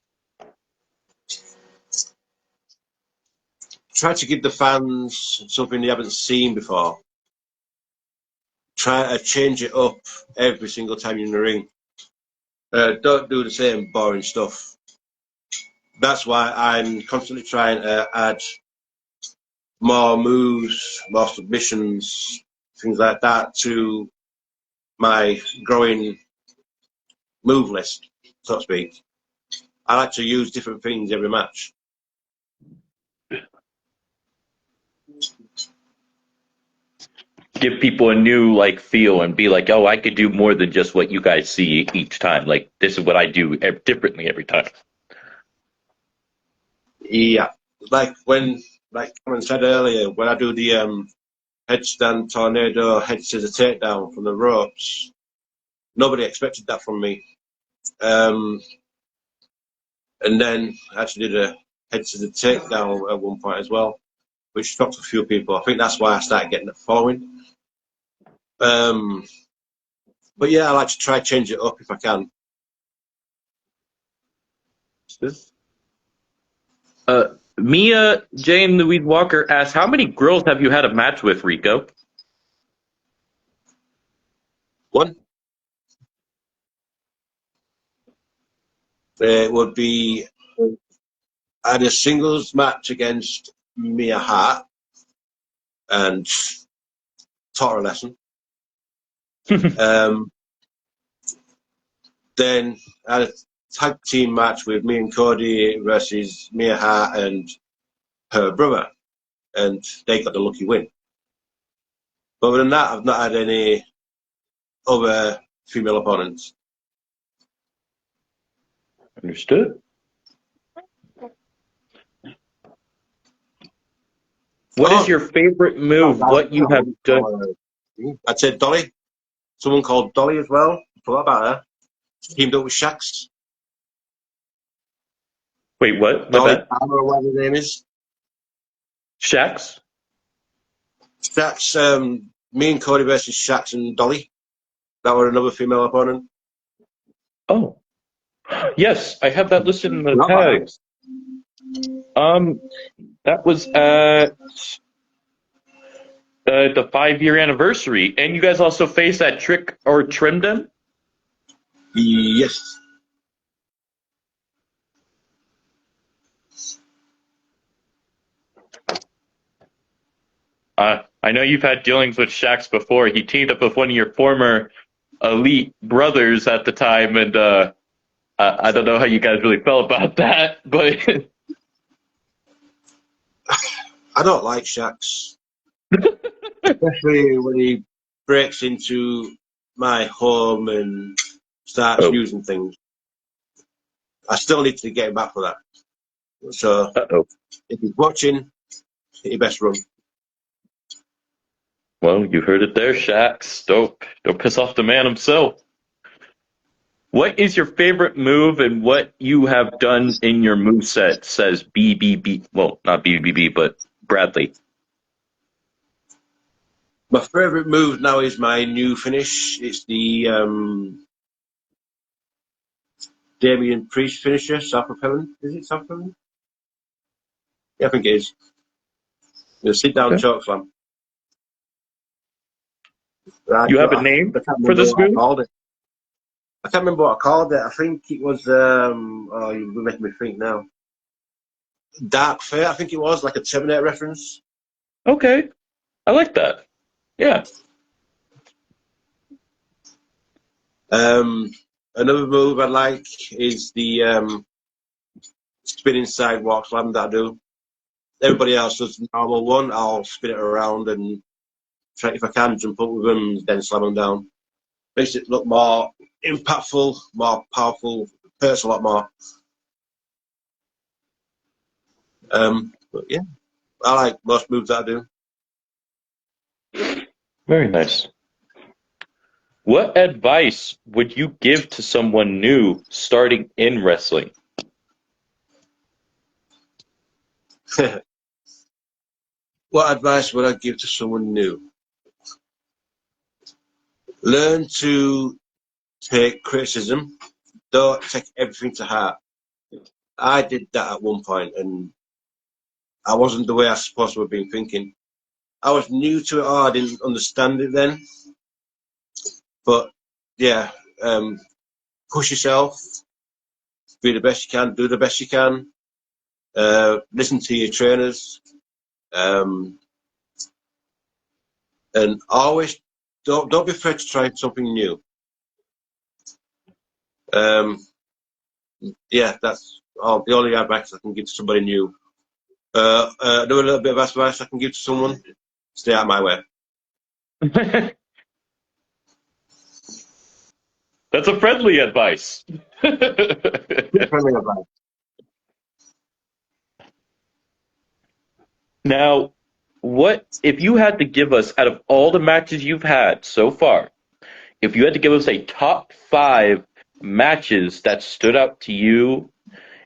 Try to give the fans something they haven't seen before. Try to change it up every single time you're in the ring. Don't do the same boring stuff. That's why I'm constantly trying to add more moves, more submissions, things like that to my growing move list, so to speak. I like to use different things every match. Give people a new like feel and be like, oh, I could do more than just what you guys see each time. Like this is what I do differently every time. Yeah, like Cameron said earlier, when I do the headstand tornado, head scissor takedown from the ropes, nobody expected that from me. And then I actually did a head scissor takedown at one point as well, which shocked a few people. I think that's why I started getting the following. But yeah, I like to try change it up if I can. Mia Jane Louise Walker asks, how many girls have you had a match with, Rico? One, it would be I had a singles match against Mia Hart and taught her a lesson. Then I had a tag team match with me and Cody versus Mia Hart and her brother, and they got the lucky win. But other than that, I've not had any other female opponents. Understood. What is your favorite move? What you have done? I'd say Dolly. Someone called Dolly as well. Forgot about her. Teamed up with Shax. Wait, what? My Dolly bad. Palmer, or whatever her name is. Shax? Shax, me and Cody versus Shax and Dolly. That were another female opponent. Oh. Yes, I have that listed in the Forgot about her. tags. That was at the 5-year anniversary, and you guys also faced that Trick or Trimden. Yes. I know you've had dealings with Shax before. He teamed up with one of your former elite brothers at the time, and I don't know how you guys really felt about that, but I don't like Shax. Especially when he breaks into my home and starts using things. I still need to get him back for that. So if he's watching, he best run. Well, you heard it there, Shax. Don't piss off the man himself. What is your favorite move and what you have done in your moveset, says BBB. Well, not BBB, but Bradley. My favourite move now is my new finish. It's the Damien Priest finisher, self-propelling. Is it self-propelling? Yeah, I think it is. The sit-down choke slam. You have a name for this move? I can't remember what I called it. I think it was, oh, you're making me think now. Dark Fate, I think it was, like a Terminator reference. Okay. I like that. Yeah. Another move I like is the spinning sidewalk slam that I do. Everybody else does the normal one. I'll spin it around and try, if I can, jump up with them, then slam them down. Makes it look more impactful, more powerful, hurts a lot more. But yeah, I like most moves that I do. Very nice. What advice would you give to someone new starting in wrestling? What advice would I give to someone new? Learn to take criticism. Don't take everything to heart. I did that at one point, and I wasn't the way I was supposed to have been thinking. I was new to it all. I didn't understand it then. But yeah, push yourself. Be the best you can. Do the best you can. Listen to your trainers. And always don't be afraid to try something new. Yeah, that's all, the only advice I can give to somebody new. Another little bit of advice I can give to someone: stay out of my way. That's a friendly advice. Friendly advice. Now, what if you had to give us, out of all the matches you've had so far, if you had to give us a top 5 matches that stood out to you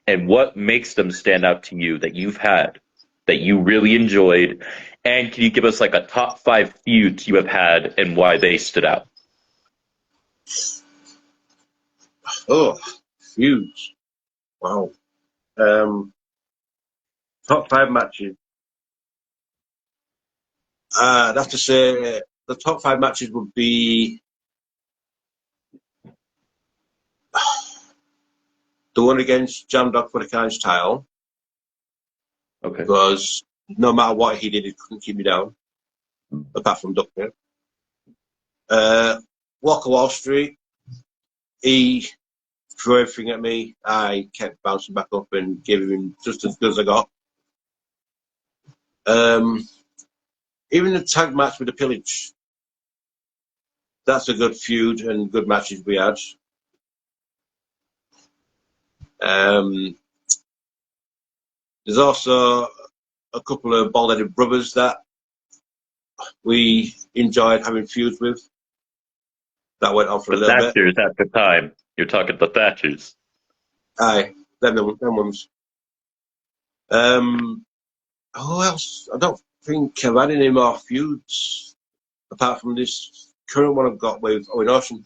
and what makes them stand out to you that you've had, that you really enjoyed, and can you give us like a top 5 feuds you have had and why they stood out? Oh, huge. Wow. Top 5 matches. I'd have to say the top 5 matches would be the one against Jam Dog for the Carnage title, Okay. because no matter what he did, he couldn't keep me down, apart from Duckman. Walker Wall Street, he threw everything at me. I kept bouncing back up and gave him just as good as I got. Even the tag match with the Pillage, that's a good feud and good matches we had. There's also a couple of bald-headed brothers that we enjoyed having feuds with. That went on for a The little bit. Thatchers at the time. You're talking the Thatchers. Aye, them ones. Who else? I don't think I've had any more feuds apart from this current one I've got with Owen Ocean.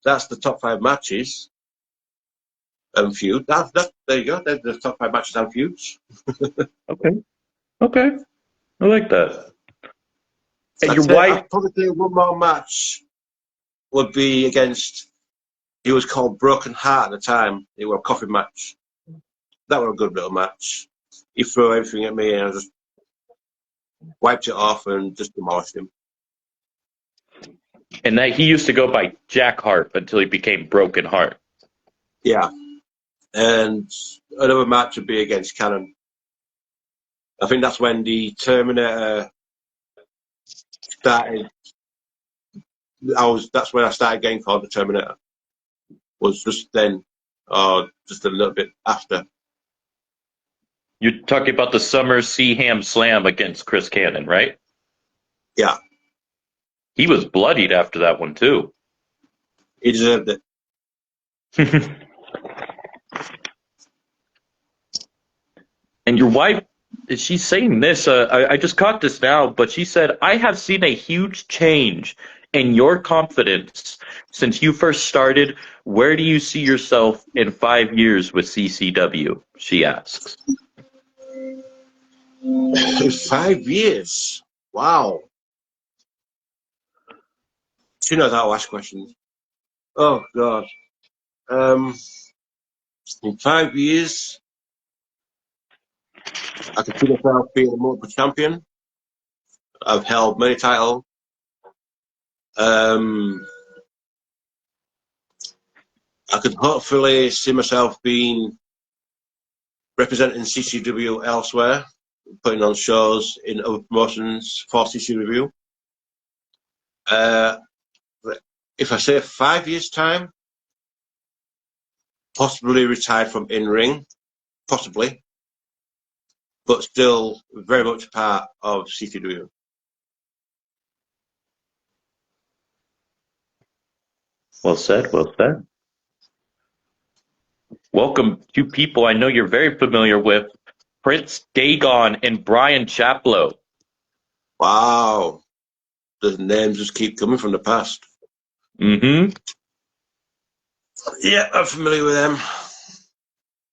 That's the top 5 matches and feud. There you go. There's the top 5 matches and feuds. Okay. Okay. I like that. And your I'd wife. probably say one more match would be against. He was called Broken Heart at the time. It was a coffee match. That was a good little match. He threw everything at me and I just wiped it off and just demolished him. And that he used to go by Jack Hart until he became Broken Heart. Yeah. And another match would be against Cannon. I think that's when the Terminator started. That's when I started getting called the Terminator. Was just then, or just a little bit after. You're talking about the Summer Seaham Slam against Chris Cannon, right? Yeah, He was bloodied after that one, too. he deserved it. And your wife, she's saying this, I just caught this now, but she said, I have seen a huge change in your confidence since you first started. Where do you see yourself in 5 years with CCW? She asks. In 5 years. Wow. She knows how to ask questions. Oh, God. In 5 years, I can see myself being a multiple champion. I've held many titles. I could hopefully see myself being representing CCW elsewhere, putting on shows in other promotions for CCW. If I say 5 years' time, possibly retired from in-ring, possibly, but still very much part of CCW. Well said, well said. Welcome to people I know you're very familiar with, Prince Dagon and Brian Chaplow. Wow. The names just keep coming from the past. Mm-hmm. Yeah, I'm familiar with them.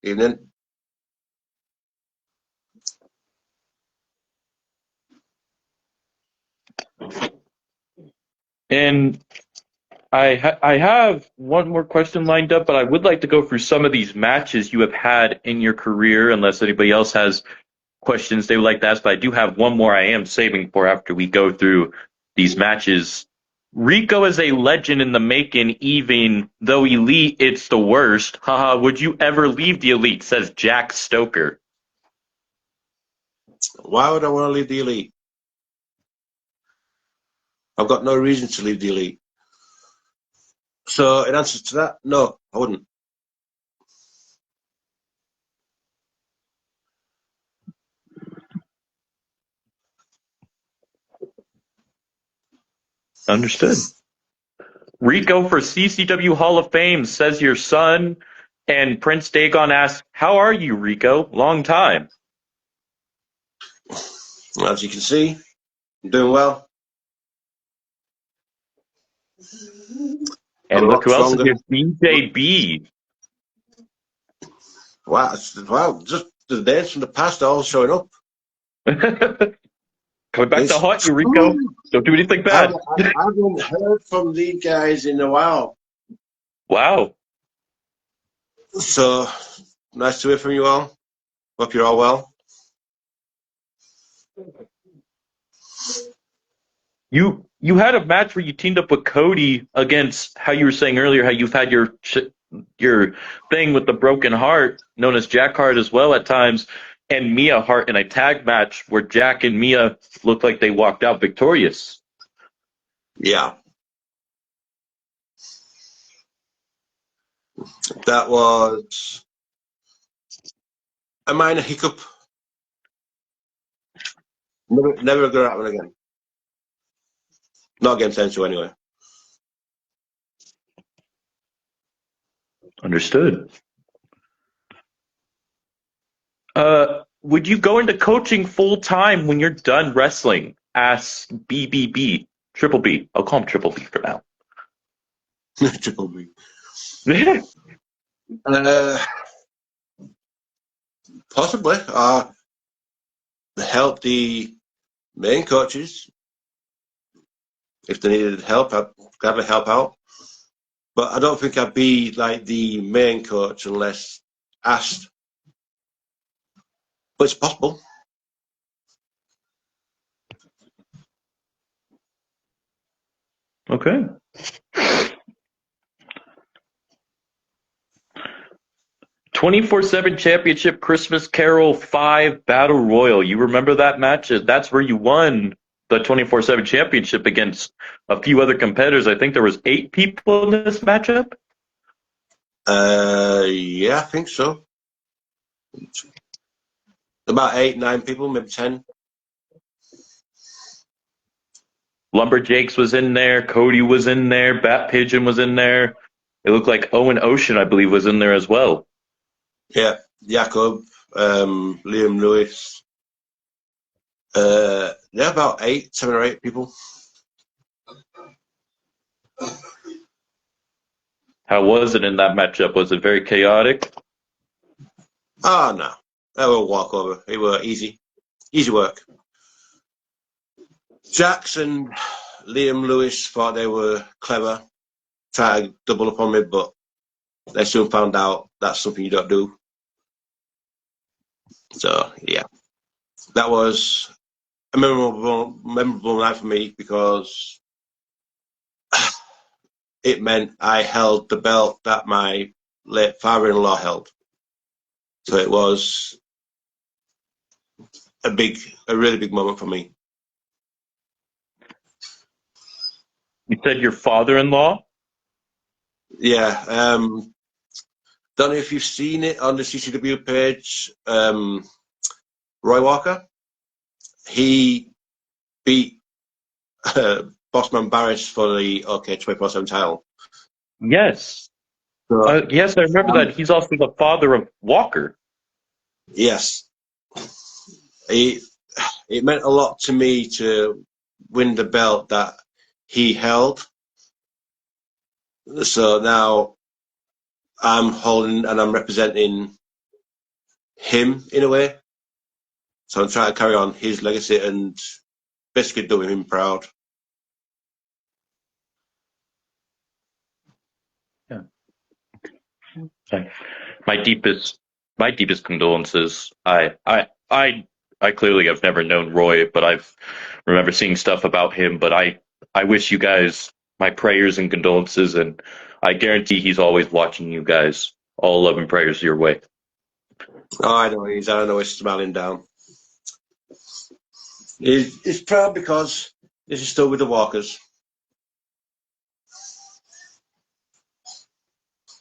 Evening. And I have one more question lined up, but I would like to go through some of these matches you have had in your career, unless anybody else has questions they would like to ask. But I do have one more I am saving for after we go through these matches. Rico is a legend in the making, even though Elite, it's the worst. Haha, would you ever leave the Elite, says Jack Stoker. Why would I want to leave the Elite? I've got no reason to leave the Elite. So, in answer to that, no, I wouldn't. Understood. Rico for CCW Hall of Fame, says your son. And Prince Dagon asks, how are you, Rico? Long time. As you can see, I'm doing well. A And look lot who else is stronger. here, BJB. Wow, just the days from the past are all showing up. Coming back to It's haunt you, Rico. Don't do anything I bad. haven't heard from these guys in a while. Wow. So nice to hear from you all. Hope you're all well. You had a match where you teamed up with Cody against how you were saying earlier how you've had your thing with the broken heart known as Jack Hart as well at times, and Mia Hart in a tag match where Jack and Mia looked like they walked out victorious. Yeah. That was a minor hiccup. Never gonna happen again. Not against Enzo anyway. Understood. Would you go into coaching full time when you're done wrestling? Ask BBB, Triple B. I'll call him Triple B for now. Triple B. Uh, Possibly. Help the main coaches if they needed help. I'd gladly help out. But I don't think I'd be like the main coach unless asked. But it's possible. Okay. 24/7 Championship Christmas Carol 5 Battle Royal. You remember that match? That's where you won the 24/7 Championship against a few other competitors. I think there was 8 people in this matchup. Yeah, I think so. About 8, 9 people, maybe 10. Lumberjakes was in there. Cody was in there. Bat Pigeon was in there. It looked like Owen Ocean, I believe, was in there as well. Yeah, Jakob, Liam Lewis. Yeah, about 8, 7 or 8 people. How was it in that matchup? Was it very chaotic? Oh, no. That will walk over. It were easy. Easy work. Jax and Liam Lewis thought they were clever, tried to double up on me, but they soon found out that's something you don't do. So, yeah. That was a memorable night for me because it meant I held the belt that my late father-in-law held. So it was a really big moment for me. You said your father-in-law? Yeah. Don't know if you've seen it on the CCW page. Roy Walker, he beat Bossman Barris for the OK 24/7 title. Yes. So, Yes, I remember that. He's also the father of Walker. yes, it meant a lot to me to win the belt that he held. So now I'm holding and I'm representing him in a way. So I'm trying to carry on his legacy and basically doing him proud. Yeah. Okay. My deepest my deepest condolences. I clearly have never known Roy, but I've remember seeing stuff about him, but I wish you guys my prayers and condolences, and I guarantee he's always watching you guys. All love and prayers your way. Oh, I know he's. I know he's smiling down. He's proud because he's still with the Walkers.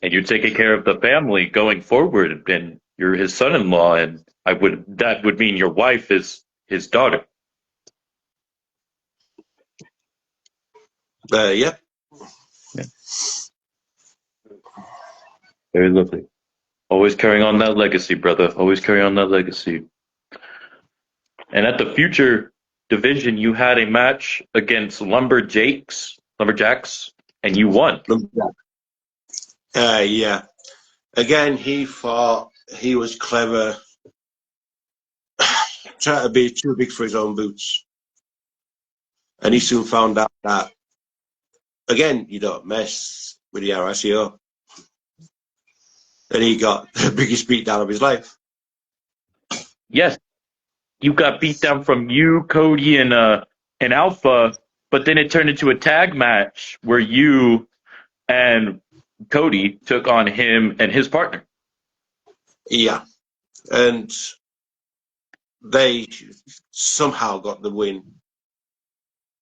And you're taking care of the family going forward, and you're his son-in-law, and that would mean your wife is his daughter. Yeah. Yeah. Very lovely. Always carrying on that legacy, brother. Always carry on that legacy. And at the future division, you had a match against Lumberjacks. And you won. Yeah. Again, he thought he was clever, trying to be too big for his own boots. And he soon found out that, again, you don't mess with the RICO. And he got the biggest beatdown of his life. Yes, you got beat down from you, Cody, and Alpha, but then it turned into a tag match where you and Cody took on him and his partner. Yeah. And they somehow got the win.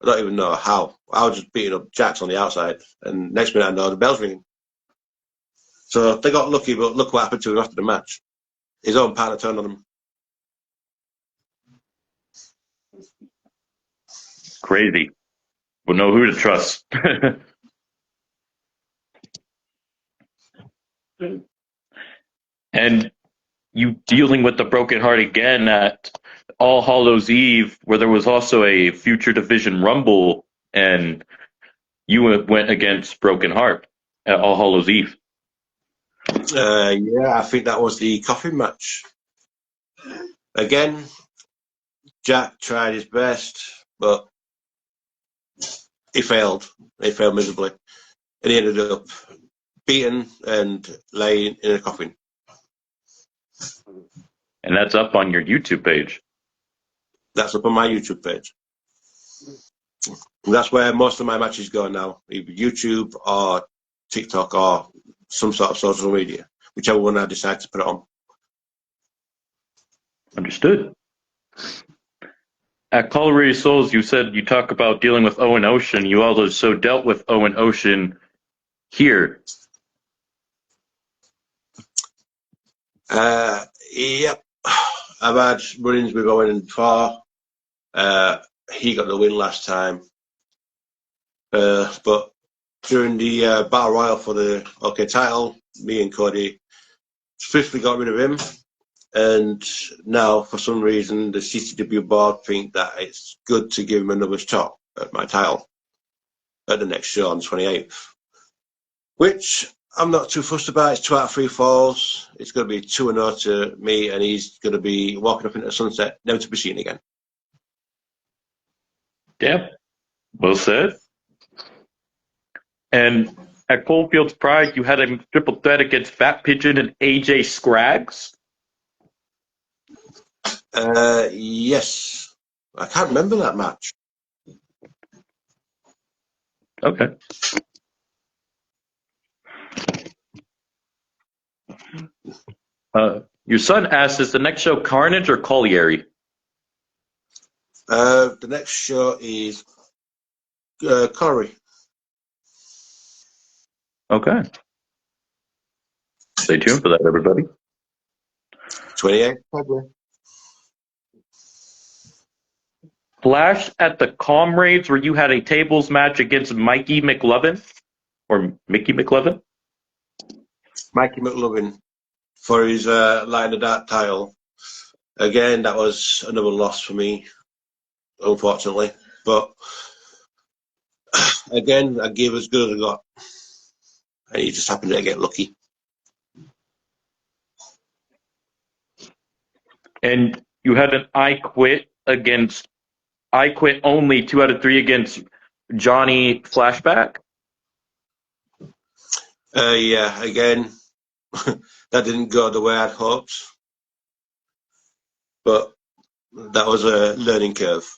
I don't even know how. I was just beating up Jax on the outside, and next minute I know the bell's ringing. So they got lucky, but look what happened to him after the match. His own partner turned on him. Crazy. We'll know who to trust. And you dealing with the broken heart again at All Hallows Eve, where there was also a future division rumble, and you went against Broken Heart at All Hallows Eve. Yeah, I think that was the coffin match. Again, Jack tried his best, but he failed. He failed miserably. And he ended up beaten and laying in a coffin. And that's up on your YouTube page. That's up on my YouTube page. And that's where most of my matches go now, either YouTube or TikTok or some sort of social media, whichever one I decide to put it on. Understood. At Colorado Souls, you said you talk about dealing with Owen Ocean. You also dealt with Owen Ocean here. Yep. I've had run-ins with Owen before. He got the win last time. But during the Battle Royal for the OK title, me and Cody swiftly got rid of him. And now, for some reason, the CCW board think that it's good to give him another shot at my title at the next show on the 28th. Which I'm not too fussed about. It's 2 out of 3 falls. It's going to be 2-0 to me, and he's going to be walking up into the sunset, never to be seen again. Yeah, well said. And at Coalfield's Pride, you had a triple threat against Fat Pigeon and AJ Scraggs. Yes. I can't remember that match. Okay. Your son asked, is the next show Carnage or Colliery? The next show is Corey. Okay. Stay tuned for that, everybody. 28th February. Flash at the Comrades, where you had a tables match against Mikey McLovin or Mickey McLovin. Mikey McLovin for his Light in the Dark title. Again, that was another loss for me, unfortunately. But again, I gave as good as I got. And he just happened to get lucky. And you had an I Quit only 2 out of 3 against Johnny Flashback. Yeah, again, that didn't go the way I'd hoped. But that was a learning curve.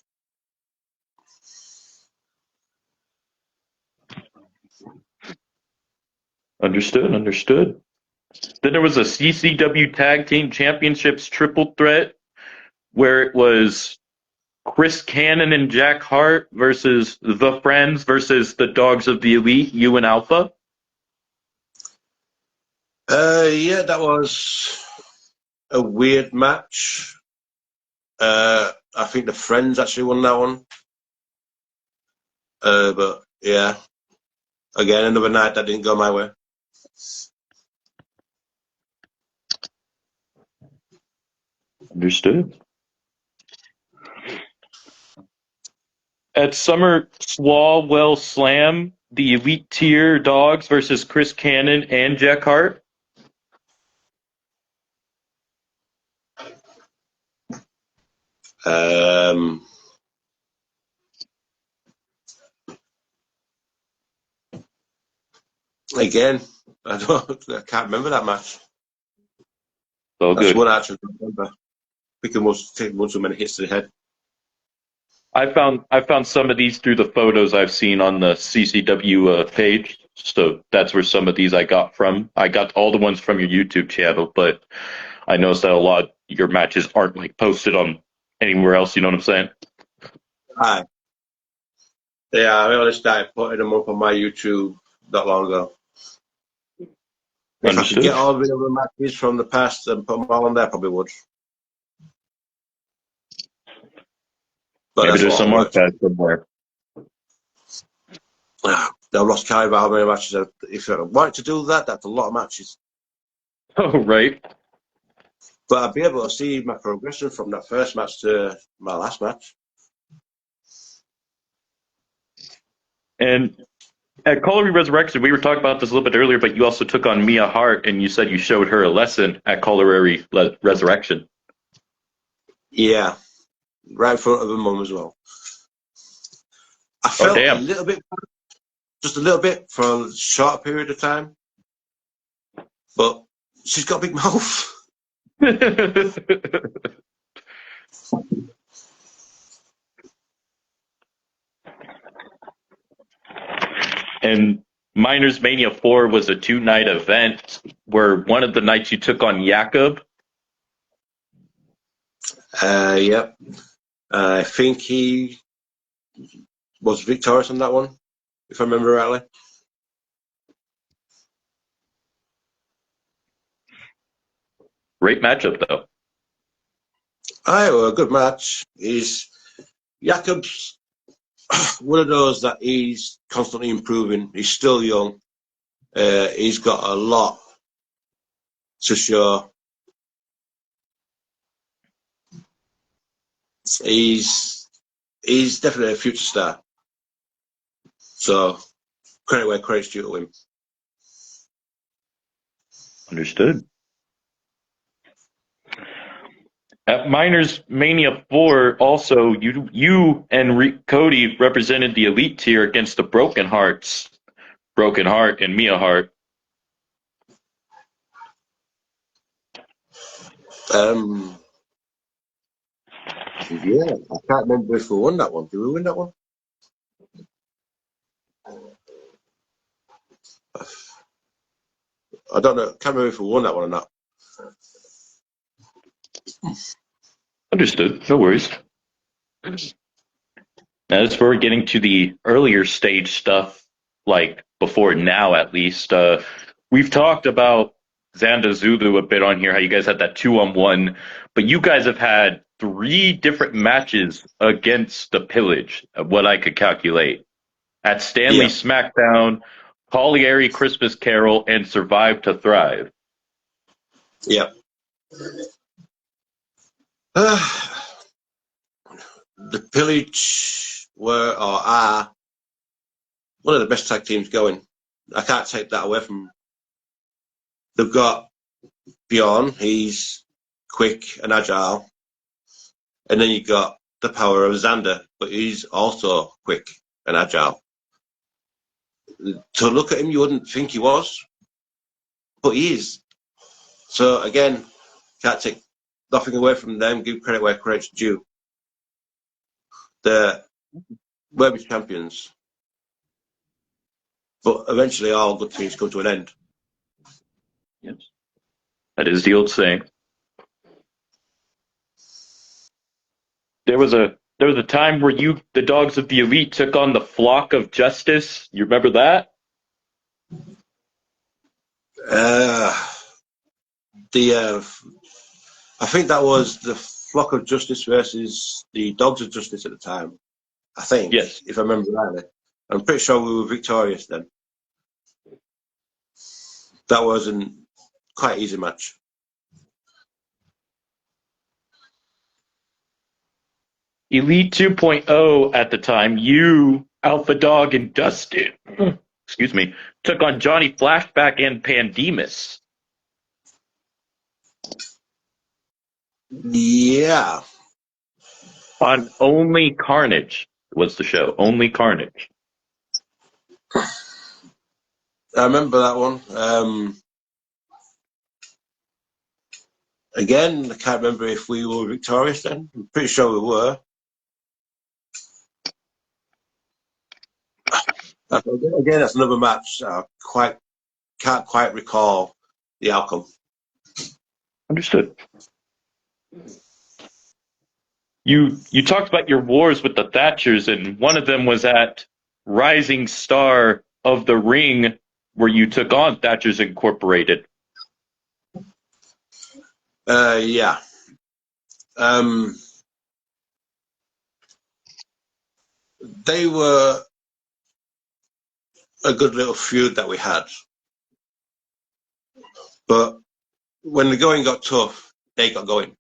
Understood. Then there was a CCW Tag Team Championships triple threat where it was Chris Cannon and Jack Hart versus The Friends versus the Dogs of the Elite, you and Alpha. Yeah, that was a weird match. I think the Friends actually won that one. But yeah, again, another night that didn't go my way. Understood. At Summer Swalwell Slam, the elite tier dogs versus Chris Cannon and Jack Hart? Um, Again, I can't remember that match. So That's good. one I actually remember. Picking was taking one too many hits to the head. I found some of these through the photos I've seen on the CCW page. So that's where some of these I got from. I got all the ones from your YouTube channel, but I noticed that a lot of your matches aren't like posted on anywhere else. You know what I'm saying? Aye. Yeah, I only started putting them up on my YouTube not long ago. If I could Understood. get all the other matches from the past and put them all on there, I probably would. But Maybe that's a there's lot of some work. archive somewhere. I've lost count of how many matches. If I wanted to do that, that's a lot of matches. Oh, right. But I'd be able to see my progression from that first match to my last match. And at Color Resurrection, we were talking about this a little bit earlier, but you also took on Mia Hart, and you said you showed her a lesson at Color Resurrection. Yeah, right in front of her mum as well. I Oh, felt a damn. little bit, just a little bit for a short period of time, but she's got a big mouth. And Miners Mania 4 was a 2-night event where one of the nights you took on Jakob. Yep. I think he was victorious on that one, if I remember rightly. Great matchup, though. Aye, well, a good match. Jakob's one of those that he's constantly improving. He's still young. He's got a lot to show. He's definitely a future star. So credit where credit's due to him. Understood. At Miners Mania 4, also, you and Cody represented the elite tier against the Broken Hearts. Broken Heart and Mia Hart. Um, yeah, I can't remember if we won that one. Did we win that one? I don't know. Can't remember if we won that one or not. Understood. No worries. As we're getting to the earlier stage stuff, like before now at least, we've talked about Xanda Zulu a bit on here, how you guys had that 2-on-1, but you guys have had 3 different matches against the Pillage, of what I could calculate. At Stanley Yeah, SmackDown, Colliery Christmas Carol, and Survive to Thrive. yeah. The Pillage were or are one of the best tag teams going. I can't take that away from them. They've got Bjorn, he's quick and agile. And then you've got the power of Xander, but he's also quick and agile. To look at him, you wouldn't think he was, but he is. So again, can't take nothing away from them, give credit where credit's due. They're World champions, but eventually all good things come to an end. Yes. That is the old saying. There was a time where the dogs of the elite took on the flock of justice. You remember that? Uh, the I think that was the Flock of Justice versus the Dogs of Justice at the time. I think, Yes. if I remember rightly. I'm pretty sure we were victorious then. That was a quite easy match. Elite 2.0 at the time, you Alpha Dog and Dustin, excuse me, took on Johnny Flashback and Pandemus Yeah, on Only Carnage. Was the show Only Carnage? I remember that one. Again, I can't remember if we were victorious then. I'm pretty sure we were. Again, that's another match. Can't quite recall the outcome. Understood. You talked about your wars with the Thatchers, and one of them was at Rising Star of the Ring, where you took on Thatchers Incorporated. Yeah. They were a good little feud that we had. But when the going got tough, they got going.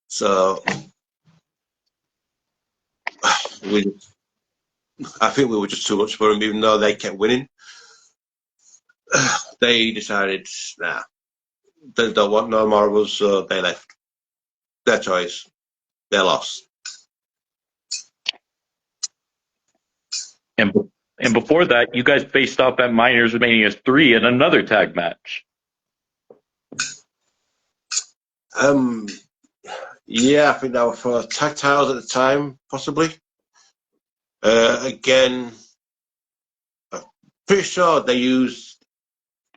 So I think we were just too much for them, even though they kept winning. They decided, nah, they don't want no more of us, so they left. Their choice. Their loss. And before that, you guys faced off at Miners Mania 3 in another tag match. Yeah, I think that was for tag titles at the time, possibly. Again, I'm pretty sure they used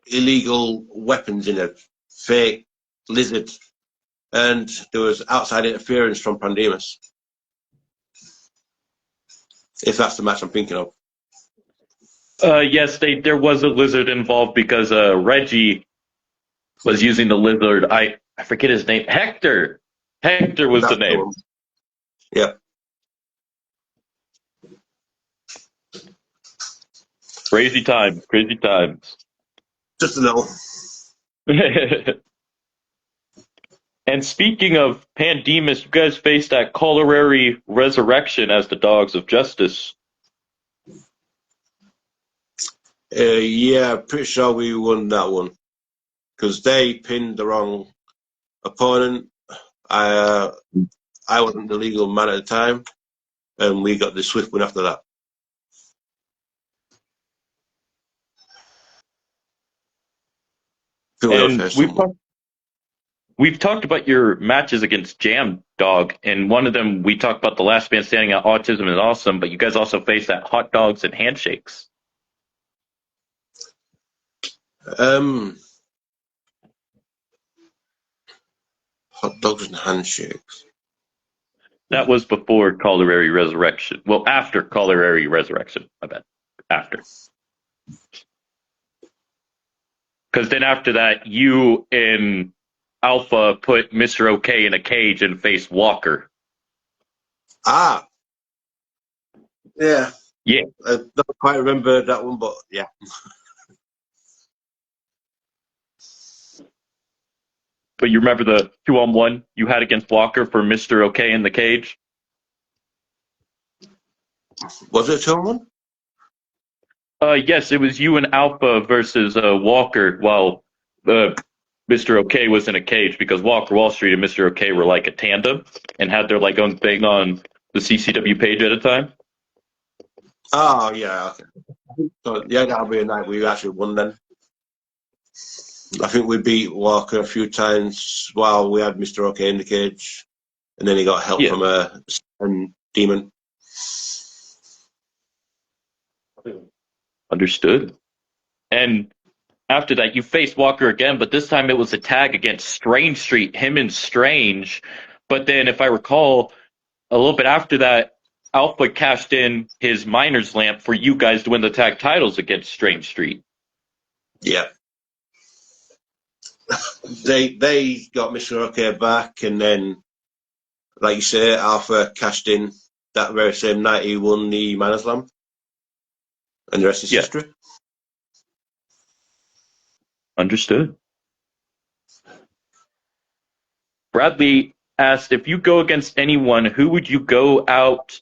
illegal weapons in a fake lizard, and there was outside interference from Pandemus. If that's the match I'm thinking of. Yes, there was a lizard involved because Reggie was using the lizard. I forget his name. Hector. Hector was the That's the name. one. Yeah. Crazy times. Crazy times. Just a little. And speaking of Pandemus, you guys faced that Colorary Resurrection as the Dogs of Justice. Yeah, pretty sure we won that one because they pinned the wrong opponent. I wasn't the legal man at the time, and we got the swift win after that. And we've talked about your matches against Jam Dog, and one of them we talked about the last man standing at Autism is Awesome, but you guys also faced that Hot Dogs and Handshakes. Hot dogs and handshakes. That was before Colorary Resurrection. Well, after Colorary Resurrection, I bet. After. Because then after that, you and Alpha put Mr. OK in a cage and faced Walker. Ah, yeah. Yeah. I don't quite remember that one, but yeah. But you remember the 2-on-1 you had against Walker for Mr. OK in the cage? Was it a 2-on-1? Yes, it was you and Alpha versus Walker while Mr. OK was in a cage because Walker Wall Street and Mr. OK were like a tandem and had their like own thing on the CCW page at a time. Oh, yeah. Okay. So, yeah, that'll be a night we actually won then. I think we beat Walker a few times while we had Mr. OK in the cage, and then he got help from a demon. Understood. And after that, you faced Walker again, but this time it was a tag against Strange Street, him and Strange. But then, if I recall, a little bit after that, Alpha cashed in his Miner's Lamp for you guys to win the tag titles against Strange Street. Yeah. They got Mr. OK back, and then, like you say, Alpha cashed in that very same night he won the Miner's Lamp. And the rest is history. Understood. Bradley asked, if you go against anyone, who would you go out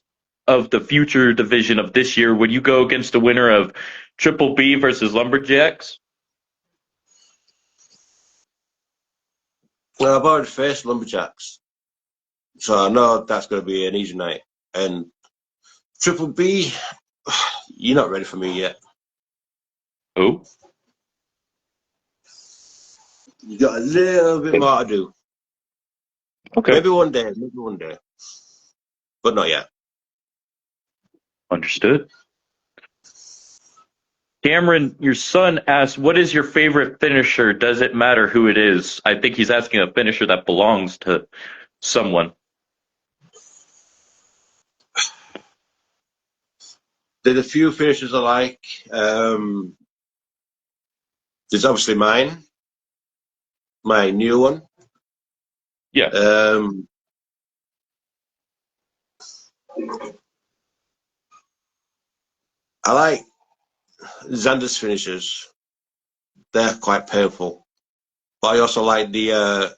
of the future division of this year, would you go against the winner of Triple B versus Lumberjacks? I've already faced Lumberjacks, so I know that's going to be an easy night. And Triple B, you're not ready for me yet. Oh, You got a little bit more to do. okay. Maybe one day, but not yet. Understood. Cameron, your son asked, what is your favorite finisher? Does it matter who it is? I think he's asking a finisher that belongs to someone. There's a few finishers I like. There's obviously mine, my new one. Yeah. I like Xander's finishers. They're quite painful. But I also like the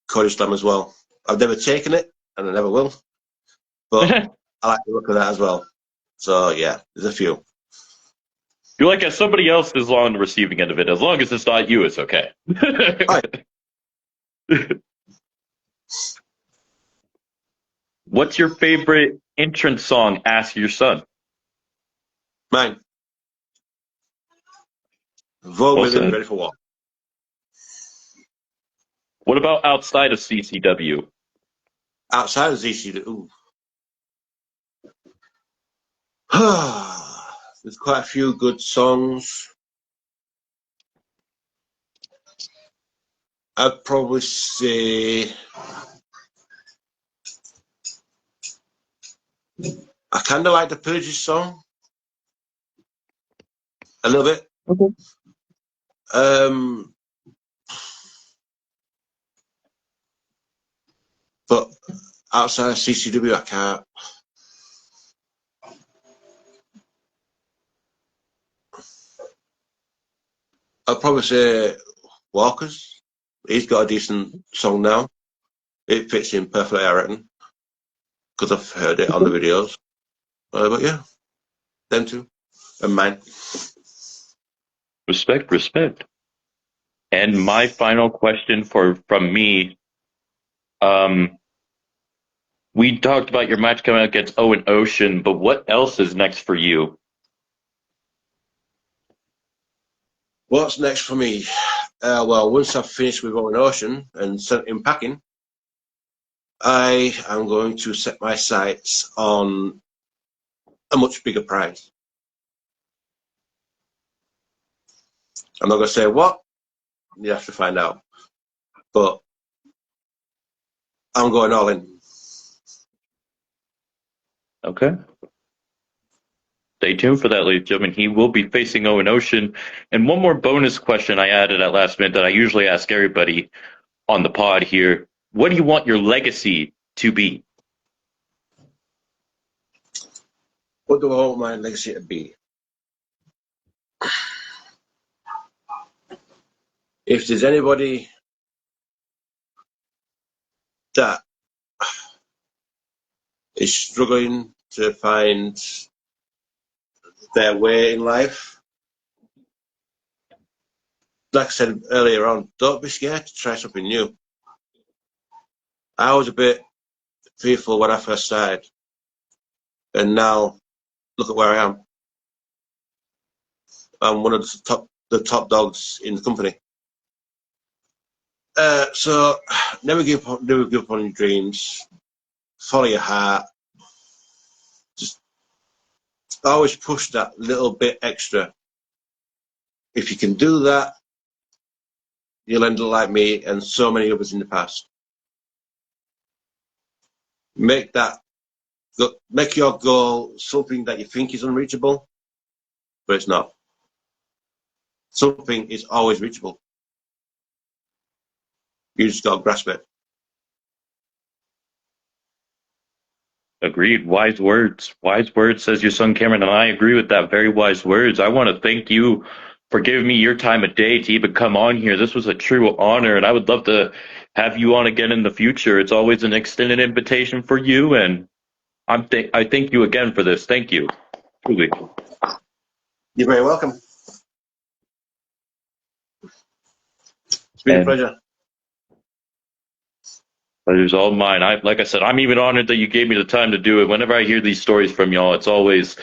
Cody Slam as well. I've never taken it, and I never will. But I like the look of that as well. So, yeah, there's a few. You're like, if somebody else is on the receiving end of it, as long as it's not you, it's okay. What's your favorite entrance song? Ask your son. Mine. Vogue Well said. Ready for War. What about outside of CCW? Outside of ZCW, ooh. There's quite a few good songs. I'd probably say I kind of like the Purge's song a little bit. Okay. But outside of CCW, I can't. I'd probably say Walker's. He's got a decent song now. It fits in perfectly, I reckon, because I've heard it on the videos. But yeah, them two and mine. Respect, respect. And my final question from me, we talked about your match coming out against Owen Ocean, but what else is next for you? What's next for me? Well, once I've finished with Owen Ocean and sent him packing, I am going to set my sights on a much bigger prize. I'm not going to say what. You have to find out. But I'm going all in. Okay. Stay tuned for that, ladies and gentlemen. He will be facing Owen Ocean. And one more bonus question I added at last minute that I usually ask everybody on the pod here. What do you want your legacy to be? What do I want my legacy to be? If there's anybody that is struggling to find their way in life, like I said earlier on, don't be scared to try something new. I was a bit fearful when I first started, and now look at where I am. I'm one of the top dogs in the company. So never give up on your dreams. Follow your heart. Just always push that little bit extra. If you can do that, you'll end up like me and so many others in the past. Make your goal something that you think is unreachable, but it's not. Something is always reachable. You just got to grasp it. Agreed. Wise words. Wise words, says your son Cameron, and I agree with that. Very wise words. I want to thank you for giving me your time of day to even come on here. This was a true honor, and I would love to have you on again in the future. It's always an extended invitation for you, and I thank you again for this. Thank you. Truly. You're very welcome. It's been a And pleasure. pleasure's all mine. Like I said, I'm even honored that you gave me the time to do it. Whenever I hear these stories from y'all, it's always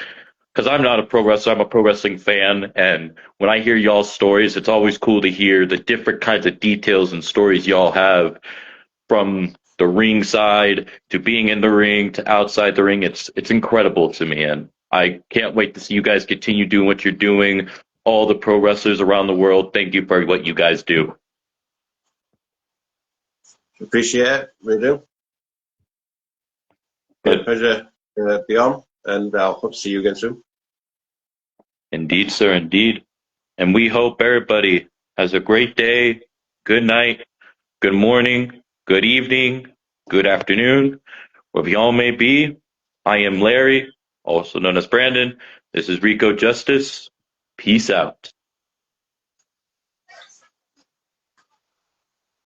because I'm not a pro wrestler, I'm a pro wrestling fan. And when I hear y'all's stories, it's always cool to hear the different kinds of details and stories y'all have from the ring side to being in the ring to outside the ring. It's incredible to me. And I can't wait to see you guys continue doing what you're doing. All the pro wrestlers around the world, thank you for what you guys do. Appreciate it. We do. Been a But pleasure to be on, and I'll hope to see you again soon. indeed, sir, indeed. And we hope everybody has a great day, good night, good morning, good evening, good afternoon, wherever y'all may be. I am Larry, also known as Brandon. This is Rico Justice. Peace out.